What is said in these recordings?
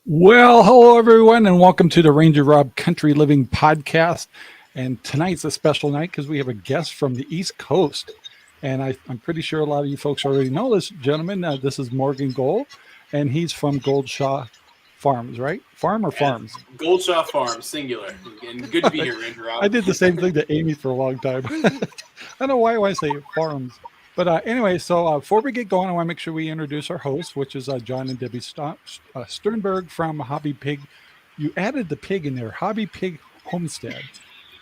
Well, hello everyone, and welcome to the RangerRob Country Living Podcast. And tonight's a special night because we have a guest from the East Coast, and I'm pretty sure a lot of you folks already know this gentleman. This is Morgan Gold, and he's from Goldshaw Farms, right? Farm or farms? Goldshaw Farm, singular. And good to be here, Ranger Rob. I did the same thing to Aimee for a long time. I don't know why I say farms. But anyway, so before we get going, I want to make sure we introduce our hosts, which is John and Debbie Sternberg from Hobby Pig. You added the pig in there, Hobby Pig Homestead.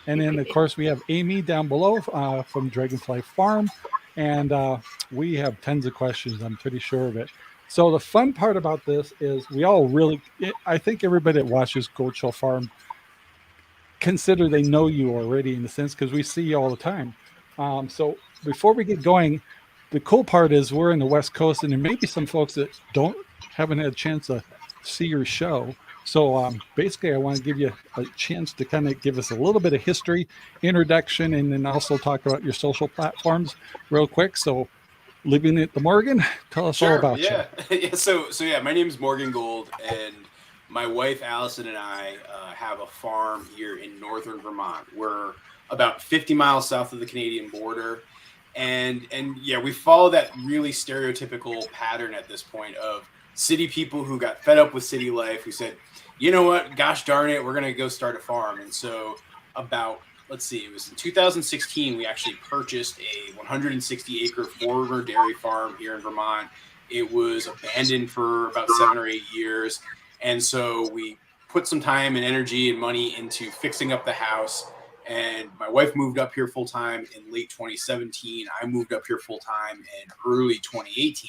And then, of course, we have Aimee down below from DragonFly Farm. And we have tons of questions, I'm pretty sure of it. So the fun part about this is I think everybody that watches Goldshaw Farm consider they know you already in a sense because we see you all the time. So before we get going, the cool part is we're in the West Coast, and there may be some folks that haven't had a chance to see your show. So basically, I want to give you a chance to kind of give us a little bit of history, introduction, and then also talk about your social platforms real quick. So leaving it to Morgan, tell us all about you. So my name is Morgan Gold, and my wife Allison and I have a farm here in northern Vermont. We're about 50 miles south of the Canadian border. And yeah, we follow that really stereotypical pattern at this point of city people who got fed up with city life, who said, you know what, gosh darn it, we're going to go start a farm. And so it was in 2016, we actually purchased a 160 acre former dairy farm here in Vermont. It was abandoned for about 7 or 8 years. And so we put some time and energy and money into fixing up the house. And my wife moved up here full time in late 2017. I moved up here full time in early 2018.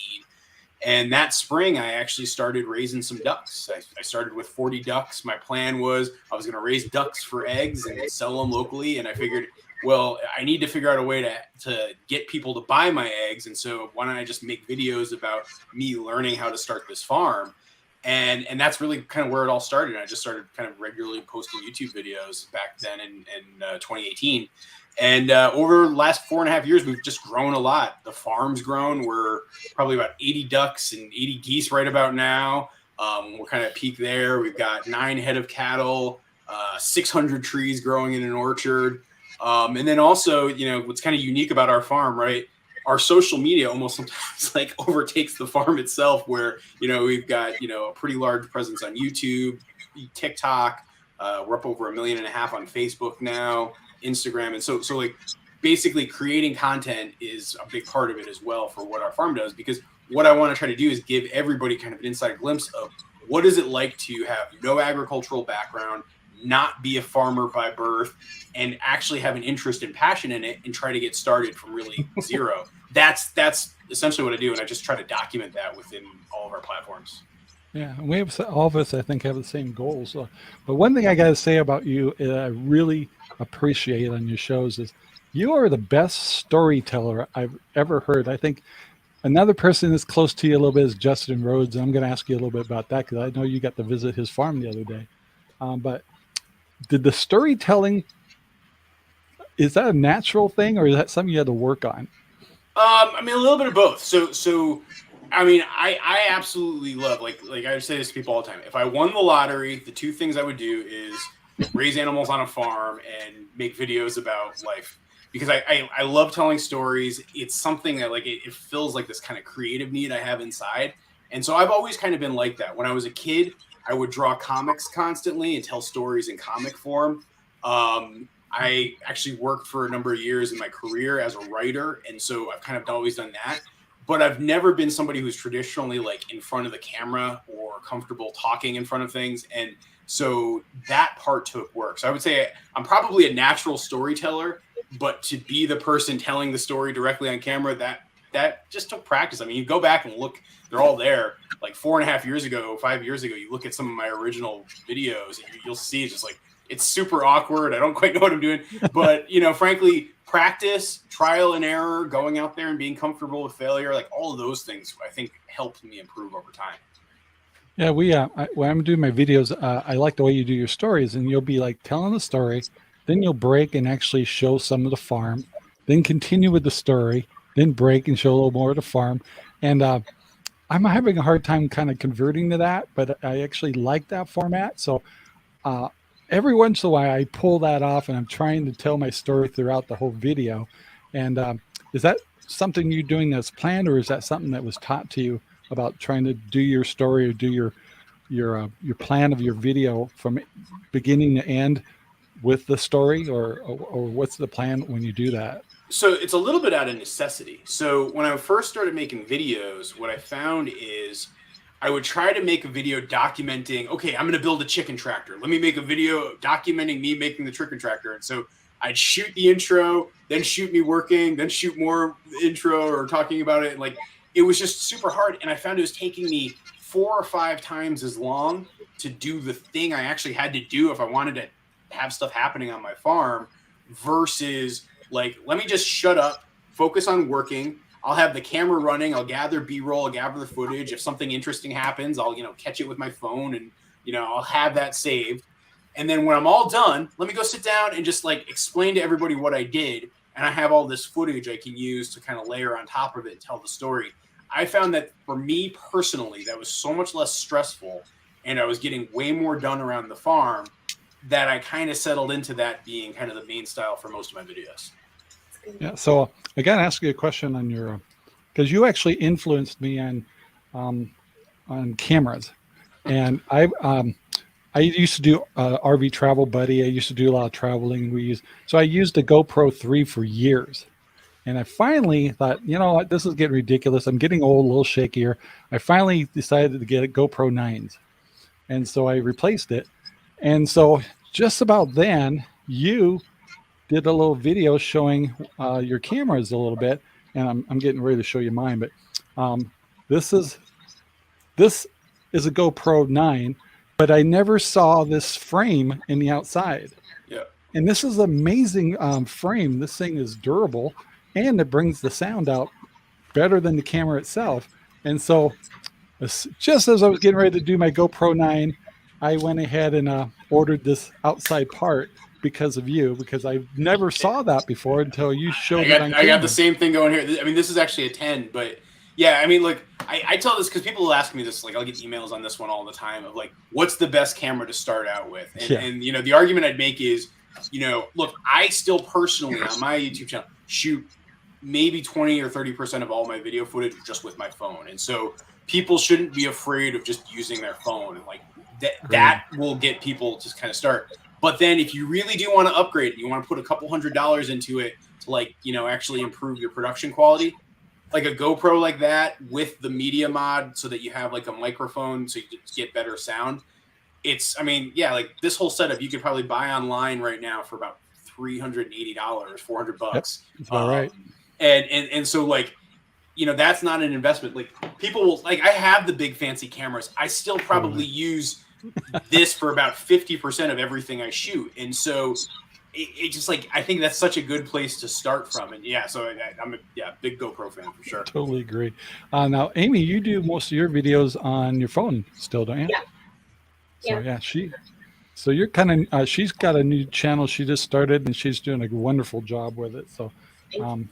And that spring, I actually started raising some ducks. I started with 40 ducks. My plan was I was going to raise ducks for eggs and sell them locally. And I figured, well, I need to figure out a way to get people to buy my eggs. And so why don't I just make videos about me learning how to start this farm? And that's really kind of where it all started. I just started kind of regularly posting YouTube videos back then in 2018. And over the last 4.5 years, we've just grown a lot. The farm's grown. We're probably about 80 ducks and 80 geese right about now. We're kind of peak there. We've got 9 head of cattle, 600 trees growing in an orchard. And then also, what's kind of unique about our farm, right? Our social media almost sometimes like overtakes the farm itself, where, we've got, a pretty large presence on YouTube, TikTok. We're up over 1.5 million on Facebook now, Instagram. And so like basically creating content is a big part of it as well for what our farm does, because what I want to try to do is give everybody kind of an inside glimpse of what is it like to have no agricultural background, not be a farmer by birth, and actually have an interest and passion in it and try to get started from really zero. That's essentially what I do. And I just try to document that within all of our platforms. Yeah, and we have all of us, I think, have the same goals. But one thing I got to say about you is I really appreciate on your shows is you are the best storyteller I've ever heard. I think another person that's close to you a little bit is Justin Rhodes. I'm going to ask you a little bit about that because I know you got to visit his farm the other day. But did the storytelling, is that a natural thing or is that something you had to work on? A little bit of both. So I absolutely love, like I say this to people all the time. If I won the lottery, the 2 things I would do is raise animals on a farm and make videos about life, because I love telling stories. It's something that it fills like this kind of creative need I have inside. And so I've always kind of been like that. When I was a kid, I would draw comics constantly and tell stories in comic form. I actually worked for a number of years in my career as a writer. And so I've kind of always done that. But I've never been somebody who's traditionally in front of the camera or comfortable talking in front of things. And so that part took work. So I would say I'm probably a natural storyteller, but to be the person telling the story directly on camera, that just took practice. I mean, you go back and look, they're all there. Like 4.5 years ago, 5 years ago, you look at some of my original videos and you'll see just it's super awkward. I don't quite know what I'm doing, but frankly, practice, trial and error, going out there and being comfortable with failure, all of those things, I think helped me improve over time. Yeah, when I'm doing my videos, I like the way you do your stories, and you'll be telling the story, then you'll break and actually show some of the farm, then continue with the story, then break and show a little more of the farm. And I'm having a hard time kind of converting to that, but I actually like that format. So uh, every once in a while I pull that off and I'm trying to tell my story throughout the whole video. And is that something you're doing that's planned, or is that something that was taught to you about trying to do your story or do your plan of your video from beginning to end with the story, or what's the plan when you do that? So it's a little bit out of necessity. So when I first started making videos, what I found is I would try to make a video documenting, okay, I'm going to build a chicken tractor. Let me make a video documenting me making the chicken tractor. And so I'd shoot the intro, then shoot me working, then shoot more intro or talking about it. And like, it was just super hard. And I found it was taking me 4 or 5 times as long to do the thing I actually had to do if I wanted to have stuff happening on my farm versus like, let me just shut up, focus on working. I'll have the camera running. I'll gather B-roll, I'll gather the footage. If something interesting happens, I'll, catch it with my phone and, I'll have that saved. And then when I'm all done, let me go sit down and just like explain to everybody what I did. And I have all this footage I can use to kind of layer on top of it and tell the story. I found that for me personally, that was so much less stressful and I was getting way more done around the farm that I kind of settled into that being kind of the main style for most of my videos. Yeah. So I got to ask you a question on your, because you actually influenced me on cameras, and I used to do RV Travel Buddy. I used to do a lot of traveling. So I used the GoPro 3 for years. And I finally thought, what, this is getting ridiculous. I'm getting old, a little shakier. I finally decided to get a GoPro 9s. And so I replaced it. And so just about then, you did a little video showing your cameras a little bit. And I'm getting ready to show you mine. But this is a GoPro 9. But I never saw this frame in the outside. Yeah. And this is amazing frame. This thing is durable, and it brings the sound out better than the camera itself. And so just as I was getting ready to do my GoPro 9, I went ahead and ordered this outside part because of you, because I never saw that before until you showed it on camera. I got the same thing going here. I mean, this is actually a 10, but yeah, I mean, look, I tell this because people will ask me this, like I'll get emails on this one all the time of like, what's the best camera to start out with? And the argument I'd make is, look, I still personally on my YouTube channel shoot maybe 20 or 30% of all my video footage just with my phone. And so people shouldn't be afraid of just using their phone. And like that will get people just kind of start. But then if you really do want to upgrade, you want to put a couple $100 into it to like, actually improve your production quality, like a GoPro like that with the media mod so that you have like a microphone so you get better sound. Like this whole setup you could probably buy online right now for about $380, $400. Yep, that's about right. And so like, that's not an investment. Like people will like, I have the big fancy cameras. I still probably use this for about 50% of everything I shoot. And so it just like, I think that's such a good place to start from. And yeah, so I'm a big GoPro fan for sure. Totally agree. Now, Amy, you do most of your videos on your phone still, don't you? Yeah. So you're kind of, she's got a new channel she just started and she's doing a wonderful job with it. So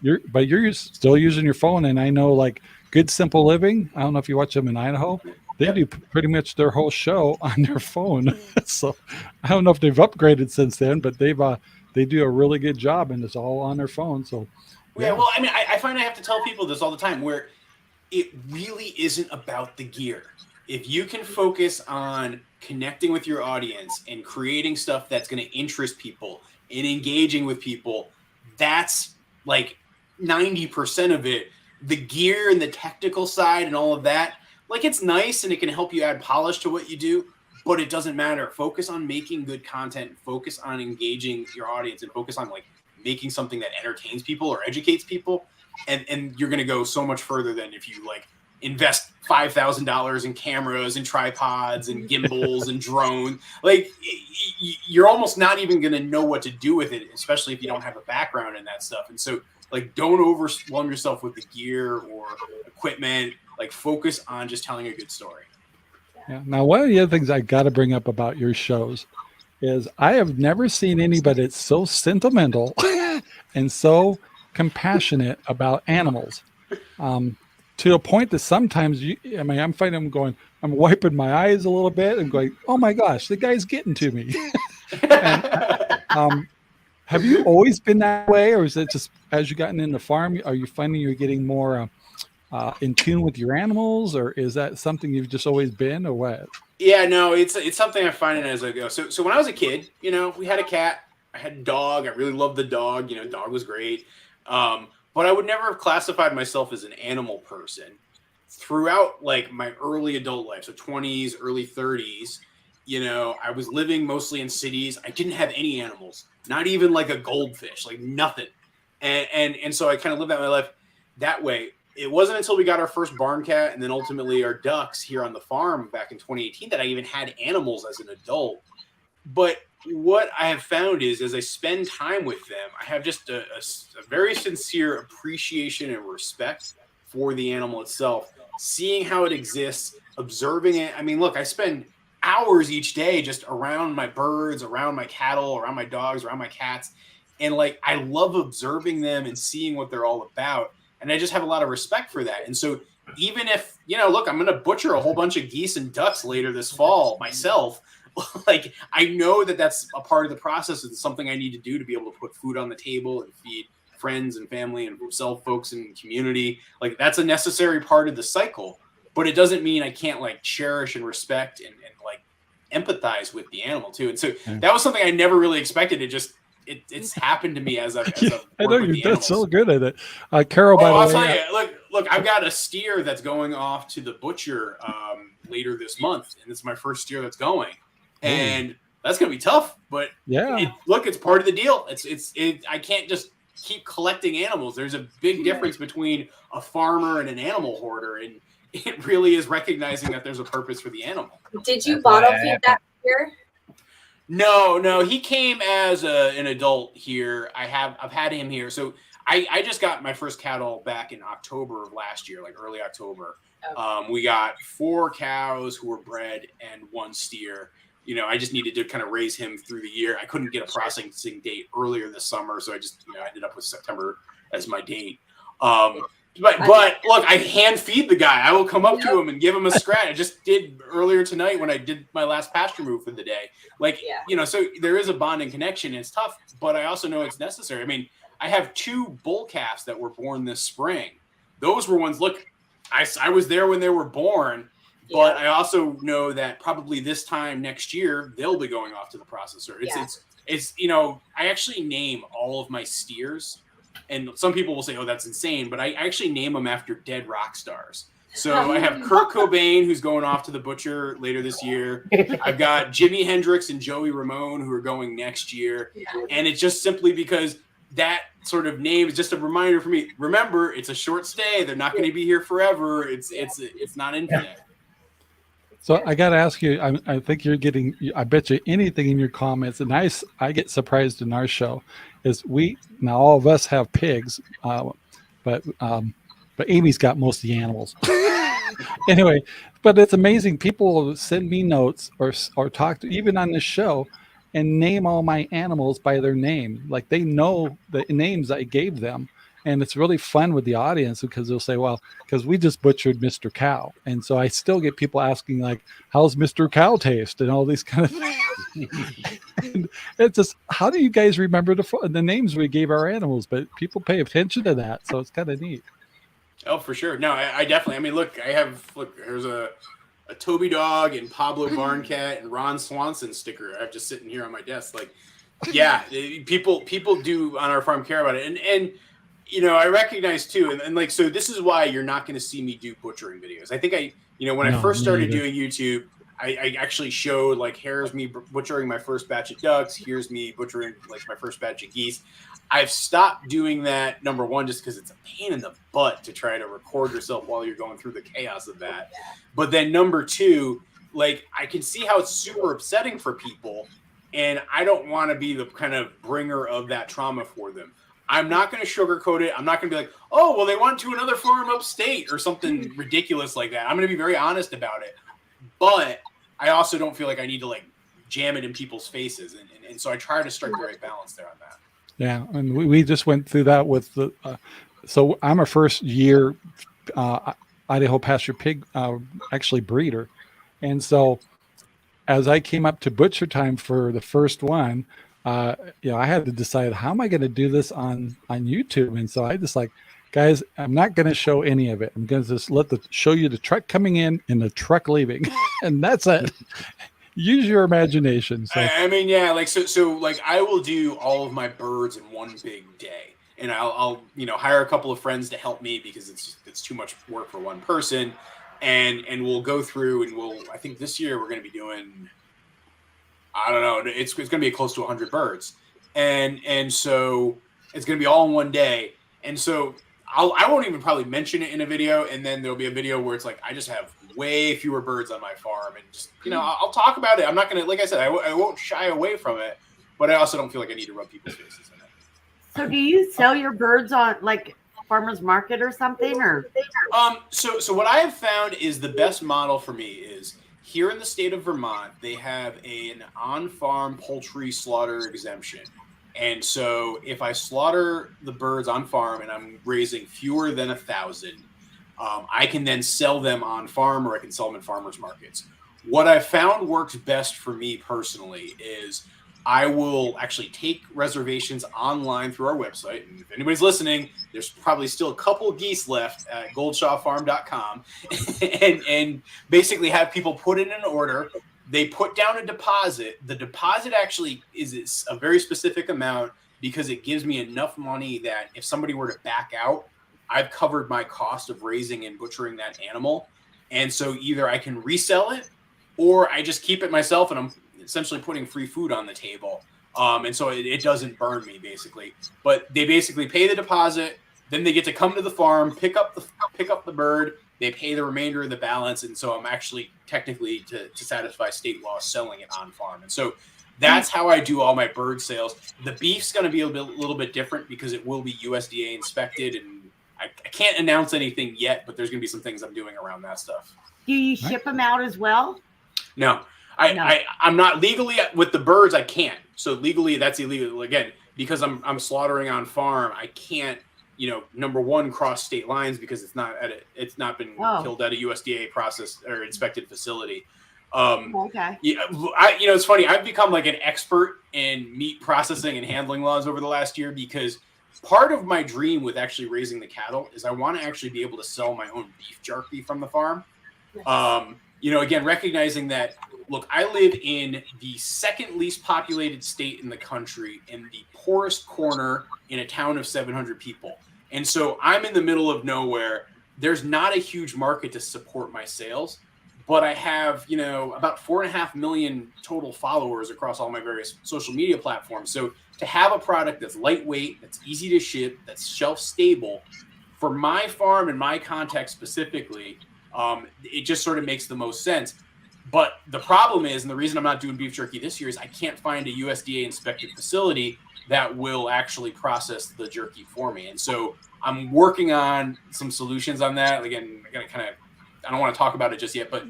you're still using your phone. And I know like Good Simple Living. I don't know if you watch them in Idaho. They do pretty much their whole show on their phone. So I don't know if they've upgraded since then, but they do a really good job and it's all on their phone. So yeah, well, I mean, I find I have to tell people this all the time where it really isn't about the gear. If you can focus on connecting with your audience and creating stuff that's going to interest people and engaging with people, that's like 90% of it. The gear and the technical side and all of that, like it's nice and it can help you add polish to what you do, but it doesn't matter. Focus on making good content, focus on engaging your audience, and focus on like making something that entertains people or educates people. And you're going to go so much further than if you like invest $5,000 in cameras and tripods and gimbals and drones. Like you're almost not even going to know what to do with it, especially if you don't have a background in that stuff. And so like, don't overwhelm yourself with the gear or equipment. Like focus on just telling a good story. Yeah. Now, one of the other things I got to bring up about your shows is I have never seen anybody that's so sentimental and so compassionate about animals. to a point that sometimes I'm finding I'm wiping my eyes a little bit and going, oh my gosh, the guy's getting to me. And have you always been that way, or is it just as you gotten in the farm, are you finding you're getting more in tune with your animals, or is that something you've just always been, or what? Yeah, no, it's something I find as I go. So when I was a kid, we had a cat, I had a dog. I really loved the dog. Dog was great. But I would never have classified myself as an animal person throughout like my early adult life. So 20s, early 30s, I was living mostly in cities. I didn't have any animals, not even like a goldfish, like nothing. And so I kind of lived out my life that way. It wasn't until we got our first barn cat and then ultimately our ducks here on the farm back in 2018 that I even had animals as an adult. But what I have found is as I spend time with them, I have just a very sincere appreciation and respect for the animal itself, seeing how it exists, observing it. I mean, look, I spend hours each day just around my birds, around my cattle, around my dogs, around my cats. And like, I love observing them and seeing what they're all about. And I just have a lot of respect for that. And so even if, look, I'm going to butcher a whole bunch of geese and ducks later this fall myself, like I know that that's a part of the process. It's something I need to do to be able to put food on the table and feed friends and family and self folks in the community. Like that's a necessary part of the cycle, but it doesn't mean I can't like cherish and respect and like empathize with the animal too. And so that was something I never really expected. It's happened to me as I've I know you've done so good at it. Carol, by the I'll way, tell you, look, I've got a steer that's going off to the butcher later this month, and it's my first steer that's going, and that's gonna be tough. But it's part of the deal. I can't just keep collecting animals. There's a big difference between a farmer and an animal hoarder, and it really is recognizing that there's a purpose for the animal. Did you bottle feed that steer? No, he came as an adult here. I've had him here. So I just got my first cattle back in October of last year, like early October. Okay. We got 4 cows who were bred and 1 steer. I just needed to kind of raise him through the year. I couldn't get a processing date earlier this summer, so I just ended up with September as my date. But look, I hand feed the guy. I will come up to him and give him a scratch. I just did earlier tonight when I did my last pasture move for the day. So there is a bonding connection. It's tough, but I also know it's necessary. I mean, I have 2 bull calves that were born this spring. Those were ones, look, I was there when they were born, but I also know that probably this time next year, they'll be going off to the processor. It's I actually name all of my steers. And some people will say, oh, that's insane. But I actually name them after dead rock stars. So I have Kurt Cobain, who's going off to the butcher later this year. I've got Jimi Hendrix and Joey Ramone, who are going next year. And it's just simply because that sort of name is just a reminder for me. Remember, it's a short stay. They're not going to be here forever. It's not infinite. So I got to ask you, I think you're getting, I bet you anything in your comments, and I get surprised in our show, is now all of us have pigs, but Amy's got most of the animals. Anyway, but it's amazing. People will send me notes or talk to, even on this show, and name all my animals by their name. Like they know the names I gave them. And it's really fun with the audience because they'll say, well, because we just butchered Mr. Cow. And so I still get people asking, like, how's Mr. Cow taste? And all these kind of things. And it's just, how do you guys remember the names we gave our animals? But people pay attention to that. So it's kind of neat. Oh, for sure. No, I definitely, I mean, look, there's a Toby dog and Pablo Barn Cat and Ron Swanson sticker I have just sitting here on my desk. Like, yeah, people do on our farm care about it. And I recognize too, and like, so this is why you're not going to see me do butchering videos. I think when I first started doing YouTube, I actually showed like, here's me butchering my first batch of ducks. Here's me butchering like my first batch of geese. I've stopped doing that, number one, just because it's a pain in the butt to try to record yourself while you're going through the chaos of that. But then number two, like I can see how it's super upsetting for people. And I don't want to be the kind of bringer of that trauma for them. I'm not going to sugarcoat it. I'm not going to be like, oh, well, they went to another farm upstate or something ridiculous like that. I'm going to be very honest about it. But I also don't feel like I need to like jam it in people's faces. And so I try to strike the right balance there on that. Yeah. And we just went through that with so I'm a first year Idaho pasture pig, actually breeder. And so as I came up to butcher time for the first one, I had to decide, how am I going to do this on YouTube? And so I just like, guys, I'm not going to show any of it. I'm going to just show you the truck coming in and the truck leaving, and that's it. Use your imagination. So I mean, yeah, like so like I will do all of my birds in one big day, and I'll hire a couple of friends to help me because it's too much work for one person, and we'll go through and I think this year we're going to be doing, I don't know, it's going to be close to 100 birds, and so it's going to be all in one day, and so I won't even probably mention it in a video, and then there'll be a video where it's like I just have way fewer birds on my farm, and just I'll talk about it. I'm not gonna, like I said, I won't shy away from it, but I also don't feel like I need to rub people's faces in it. So do you sell your birds on like farmers market or something, or? So what I have found is the best model for me is here in the state of Vermont. They have an on-farm poultry slaughter exemption. And so if I slaughter the birds on farm and I'm raising fewer than 1,000, I can then sell them on farm, or I can sell them in farmers markets. What I found works best for me personally is I will actually take reservations online through our website. And if anybody's listening, there's probably still a couple of geese left at goldshawfarm.com and basically have people put in an order. They put down a deposit. The deposit actually is a very specific amount because it gives me enough money that if somebody were to back out, I've covered my cost of raising and butchering that animal. And so either I can resell it or I just keep it myself and I'm essentially putting free food on the table. And so it doesn't burn me basically, but they basically pay the deposit. Then they get to come to the farm, pick up the bird. They pay the remainder of the balance. And so I'm actually technically to satisfy state law selling it on farm. And so that's how I do all my bird sales. The beef's going to be a little bit different because it will be USDA inspected. And I can't announce anything yet, but there's going to be some things I'm doing around that stuff. Do you ship them out as well? No, I'm not legally with the birds. I can't. So legally that's illegal again, because I'm slaughtering on farm. I can't, number one, cross state lines because it's not been killed at a USDA process or inspected facility. Okay. Yeah, it's funny. I've become like an expert in meat processing and handling laws over the last year because part of my dream with actually raising the cattle is I want to actually be able to sell my own beef jerky from the farm. Again, recognizing that, look, I live in the second least populated state in the country in the poorest corner in a town of 700 people. And so I'm in the middle of nowhere. There's not a huge market to support my sales, but I have, about 4.5 million total followers across all my various social media platforms. So to have a product that's lightweight, that's easy to ship, that's shelf stable for my farm and my context specifically, it just sort of makes the most sense. But the problem is, and the reason I'm not doing beef jerky this year is I can't find a USDA inspected facility that will actually process the jerky for me. And so I'm working on some solutions on that. Again, I don't want to talk about it just yet, but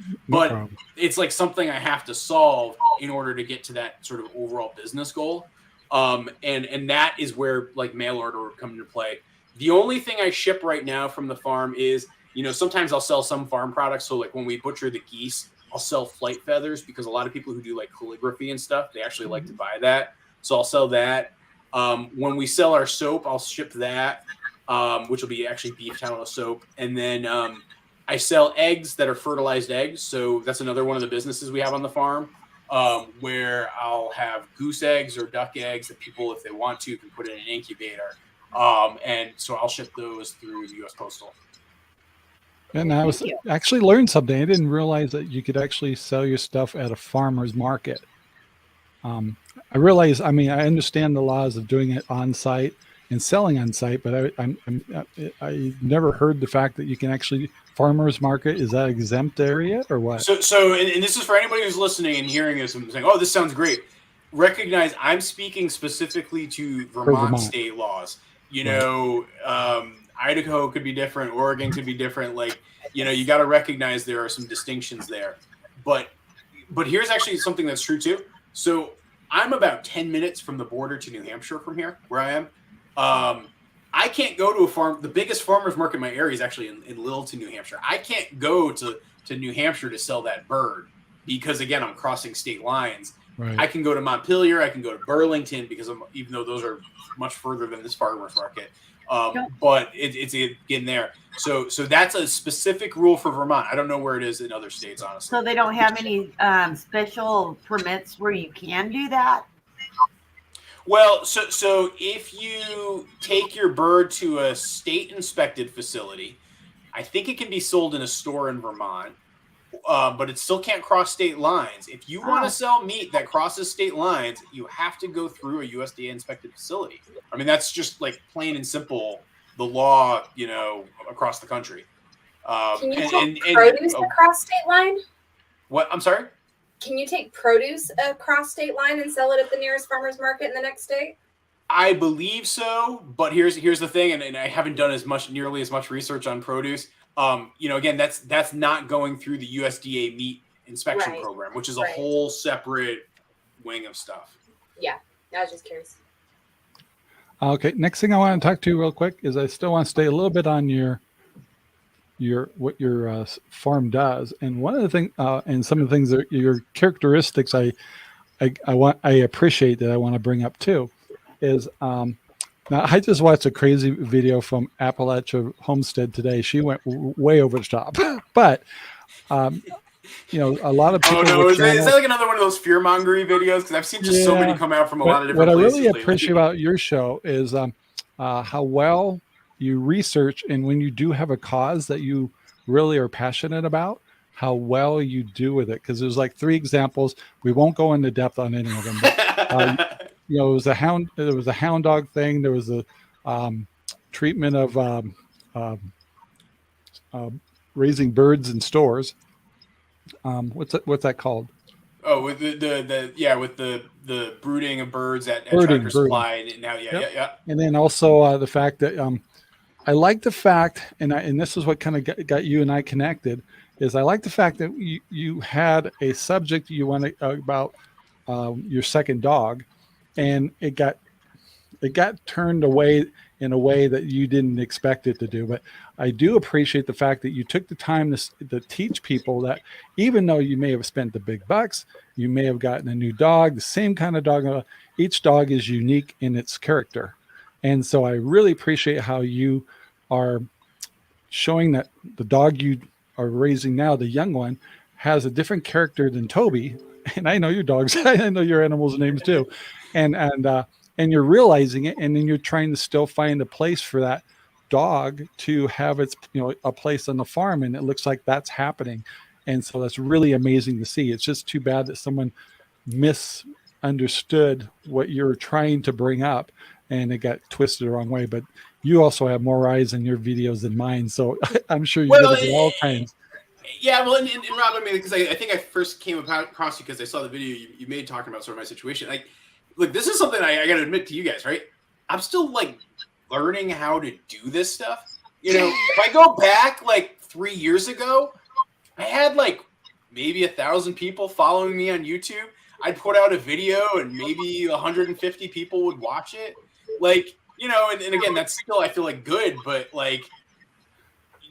it's like something I have to solve in order to get to that sort of overall business goal. And that is where like mail order would come into play. The only thing I ship right now from the farm is, sometimes I'll sell some farm products. So like when we butcher the geese, I'll sell flight feathers because a lot of people who do like calligraphy and stuff, they actually like to buy that. So I'll sell that. When we sell our soap, I'll ship that, which will be actually beef tallow soap. And then I sell eggs that are fertilized eggs. So that's another one of the businesses we have on the farm, where I'll have goose eggs or duck eggs that people, if they want to, can put in an incubator. And so I'll ship those through the U.S. Postal. And I was actually learned something. I didn't realize that you could actually sell your stuff at a farmer's market. I understand the laws of doing it on site and selling on site, but I never heard the fact that you can actually farmer's market. Is that exempt area or what? So, and this is for anybody who's listening and hearing this and saying, "Oh, this sounds great." Recognize I'm speaking specifically to Vermont state laws. Idaho could be different. Oregon could be different. Like, you got to recognize there are some distinctions there. But here's actually something that's true too. So I'm about 10 minutes from the border to New Hampshire from here, where I am. I can't go to a farm. The biggest farmers market in my area is actually in Littleton, New Hampshire. I can't go to New Hampshire to sell that bird because, again, I'm crossing state lines. Right. I can go to Montpelier. I can go to Burlington because even though those are much further than this farmers market. But it's again there. So that's a specific rule for Vermont. I don't know where it is in other states, honestly. So they don't have any special permits where you can do that? Well, so if you take your bird to a state inspected facility, I think it can be sold in a store in Vermont, but it still can't cross state lines. If you want to sell meat that crosses state lines, you have to go through a USDA inspected facility. I mean, that's just like plain and simple the law, across the country. Can you take produce across state line? What? I'm sorry? Can you take produce across state line and sell it at the nearest farmer's market in the next state? I believe so, but here's the thing, and I haven't done nearly as much research on produce. Again, that's not going through the USDA meat inspection program, which is a whole separate wing of stuff. Yeah, I was just curious. Okay, next thing I want to talk to you real quick is I still want to stay a little bit on what your farm does, and one of the things and some of the things that your characteristics I appreciate that I want to bring up too is now I just watched a crazy video from Appalachia Homestead today. She went way over the top, but a lot of people. Oh no, is that like another one of those fear-mongering videos? Because I've seen just so many come out from a lot of different places. What I really appreciate about your show is how well you research, and when you do have a cause that you really are passionate about, how well you do with it. Because there's like 3 examples. We won't go into depth on any of them. But, it was a hound. There was a hound dog thing. There was a treatment of raising birds in stores. What's that called? Oh, with the brooding of birds at Tractor Supply. And now, yeah. And then also the fact that I like the fact, and this is what kind of got you and I connected, is I like the fact that you had a subject you wanted about your second dog, and it got turned away in a way that you didn't expect it to do. But I do appreciate the fact that you took the time to teach people that even though you may have spent the big bucks, you may have gotten a new dog, the same kind of dog. Each dog is unique in its character. And so I really appreciate how you are showing that the dog you are raising now, the young one, has a different character than Toby. And I know your dogs, I know your animals' names too. And you're realizing it, and then you're trying to still find a place for that dog to have its, a place on the farm. And it looks like that's happening. And so that's really amazing to see. It's just too bad that someone misunderstood what you're trying to bring up and it got twisted the wrong way. But you also have more eyes in your videos than mine. So I'm sure you did it all kinds. Yeah, well, and Rob, I mean, because I think I first came across you because I saw the video you made talking about sort of my situation. Like, look, this is something I got to admit to you guys, right? I'm still like learning how to do this stuff. If I go back like 3 years ago, I had like maybe 1,000 people following me on YouTube. I'd put out a video and maybe 150 people would watch it. Like, and again, that's still, I feel like good, but like,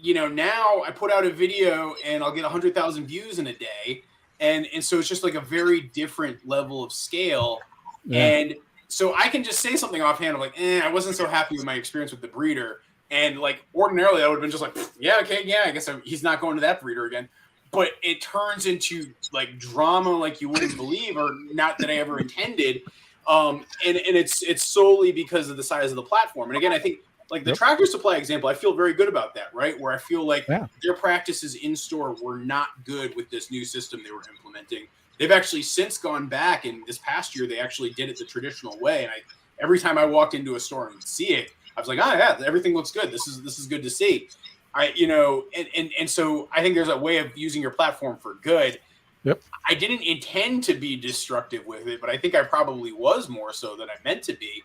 now I put out a video and I'll get 100,000 views in a day. And so it's just like a very different level of scale. Yeah. And so I can just say something offhand. I'm like, I wasn't so happy with my experience with the breeder. And like ordinarily I would have been just like, I guess he's not going to that breeder again. But it turns into like drama like you wouldn't believe, or not that I ever intended. And it's solely because of the size of the platform. And again, I think like the Tractor Supply example, I feel very good about that, right? Where I feel like their practices in store were not good with this new system they were implementing. They've actually since gone back, and this past year they actually did it the traditional way. And every time I walked into a store and see it, I was like, everything looks good. This is good to see. And so I think there's a way of using your platform for good. Yep. I didn't intend to be destructive with it, but I think I probably was more so than I meant to be.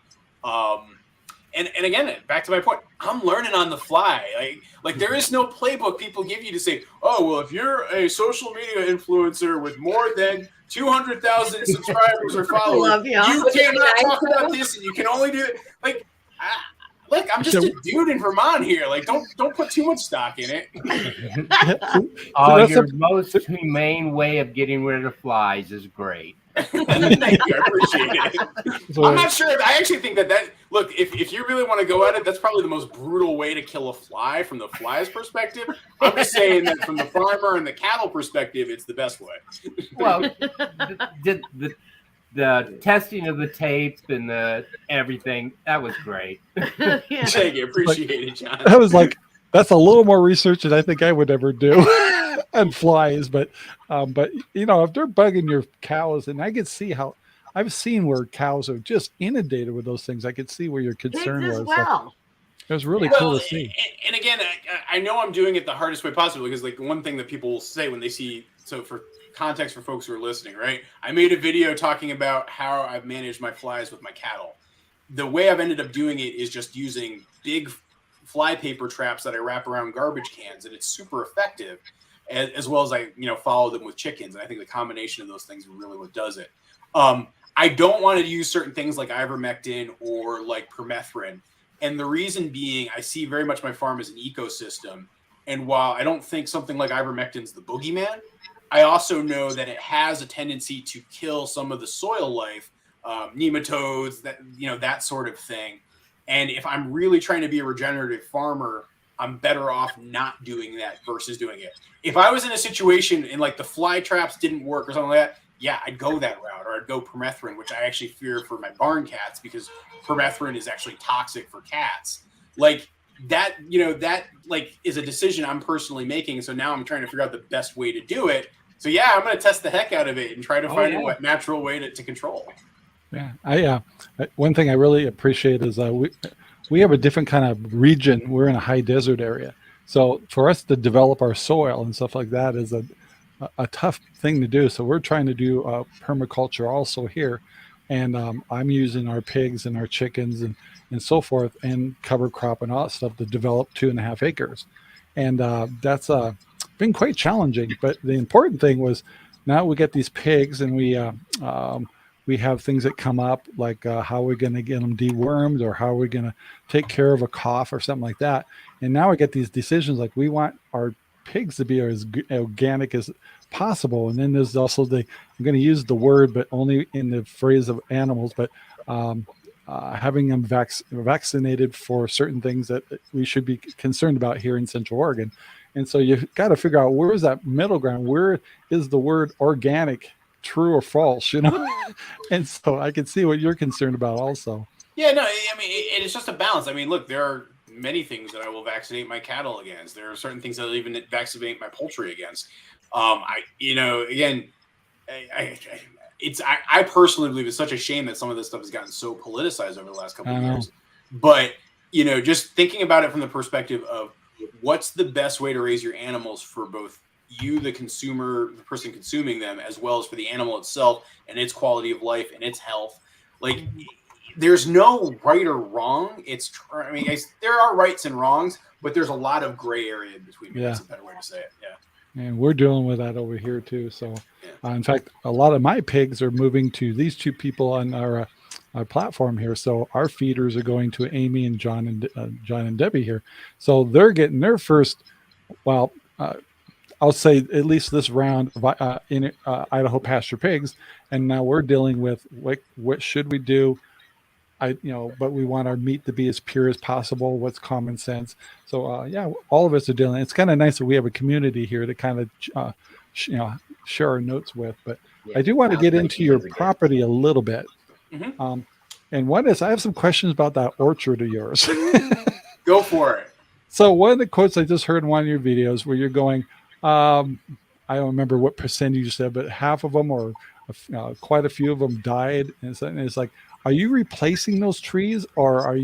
And again, back to my point, I'm learning on the fly. Like there is no playbook people give you to say, oh, well, if you're a social media influencer with more than 200,000 subscribers or followers, you cannot talk about this, and you can only do it. Like, Look, I'm just a dude in Vermont here. Like, don't put too much stock in it. Your most humane way of getting rid of flies is great. Thank you, I appreciate it. I'm not sure. I actually think that look, if you really want to go at it, that's probably the most brutal way to kill a fly from the fly's perspective. I'm just saying that from the farmer and the cattle perspective, it's the best way. Well, the testing of the tape and the everything, that was great. Thank you, appreciate it, John. I was like, that's a little more research than I think I would ever do on flies. But you know, if they're bugging your cows, and I can see how I've seen where cows are just inundated with those things. I could see where your concern was. Well. It was really cool to see. And again, I know I'm doing it the hardest way possible, because like one thing that people will say when they see, so for context for folks who are listening, right? I made a video talking about how I've managed my flies with my cattle. The way I've ended up doing it is just using big fly paper traps that I wrap around garbage cans, and it's super effective, as well as I, follow them with chickens. And I think the combination of those things is really what does it. I don't want to use certain things like ivermectin or like permethrin. And the reason being, I see very much my farm as an ecosystem. And while I don't think something like ivermectin is the boogeyman, I also know that it has a tendency to kill some of the soil life, nematodes, that sort of thing. And if I'm really trying to be a regenerative farmer, I'm better off not doing that versus doing it. If I was in a situation and like the fly traps didn't work or something like that, yeah, I'd go that route, or I'd go permethrin, which I actually fear for my barn cats, because permethrin is actually toxic for cats. Like that, that like is a decision I'm personally making. So now I'm trying to figure out the best way to do it. So yeah, I'm going to test the heck out of it and try to find a natural way to control. Yeah, one thing I really appreciate is we have a different kind of region. We're in a high desert area, so for us to develop our soil and stuff like that is a tough thing to do. So we're trying to do permaculture also here, and I'm using our pigs and our chickens and so forth, and cover crop and all that stuff to develop 2.5 acres, and that's been quite challenging. But the important thing was now we get these pigs, and we have things that come up like how we're going to get them dewormed, or how we're going to take care of a cough or something like that. And now we get these decisions like we want our pigs to be as organic as possible. And then there's also I'm going to use the word, but only in the phrase of animals, but having them vaccinated for certain things that we should be concerned about here in Central Oregon. And so you've got to figure out where is that middle ground? Where is the word organic true or false, And so I can see what you're concerned about also. Yeah, no, I mean, it's just a balance. I mean, look, there are many things that I will vaccinate my cattle against. There are certain things that I'll even vaccinate my poultry against. I personally believe it's such a shame that some of this stuff has gotten so politicized over the last couple of years. But, just thinking about it from the perspective of what's the best way to raise your animals for both you, the consumer, the person consuming them, as well as for the animal itself and its quality of life and its health. Like, there's no right or wrong. There are rights and wrongs, but there's a lot of gray area in between. Maybe that's a better way to say it. Yeah. And we're dealing with that over here too. So, in fact, a lot of my pigs are moving to these two people on our platform here. So our feeders are going to Aimee and John and Debbie here. So they're getting their first, I'll say at least this round of in Idaho pasture pigs, and now we're dealing with what should we do? But we want our meat to be as pure as possible. What's common sense? So all of us are dealing. It's kind of nice that we have a community here to kind of share our notes with. But I do want to get into your property a little bit. Mm-hmm. And one is I have some questions about that orchard of yours. Go for it. So one of the quotes I just heard in one of your videos where you're going, I don't remember what percentage you said, but half of them or quite a few of them died. And it's like, are you replacing those trees, or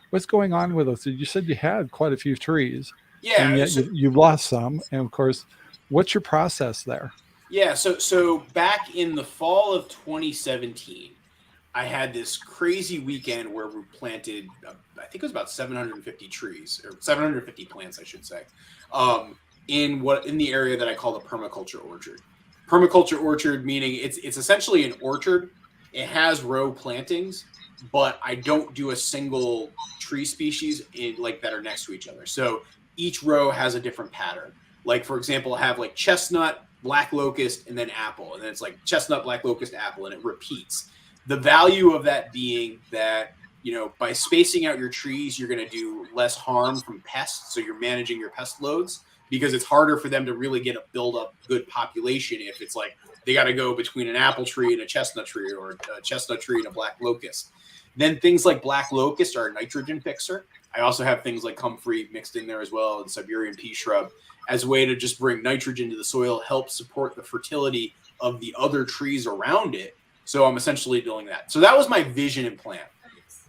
what's going on with those? You said you had quite a few trees. Yeah. And yet you've lost some. And of course, what's your process there? Yeah. So back in the fall of 2017, I had this crazy weekend where we planted, I think it was about 750 trees, or 750 plants, I should say, in the area that I call the permaculture orchard. Permaculture orchard meaning it's essentially an orchard. It has row plantings, but I don't do a single tree species in like that are next to each other. So each row has a different pattern. Like, for example, I have like chestnut, black locust, and then apple. And then it's like chestnut, black locust, apple, and it repeats. The value of that being that, you know, by spacing out your trees, you're going to do less harm from pests. So you're managing your pest loads, because it's harder for them to really get a build up good population if it's like they got to go between an apple tree and a chestnut tree, or a chestnut tree and a black locust. Then things like black locust are a nitrogen fixer. I also have things like comfrey mixed in there as well, and Siberian pea shrub, as a way to just bring nitrogen to the soil, help support the fertility of the other trees around it. So I'm essentially doing that. So that was my vision and plan.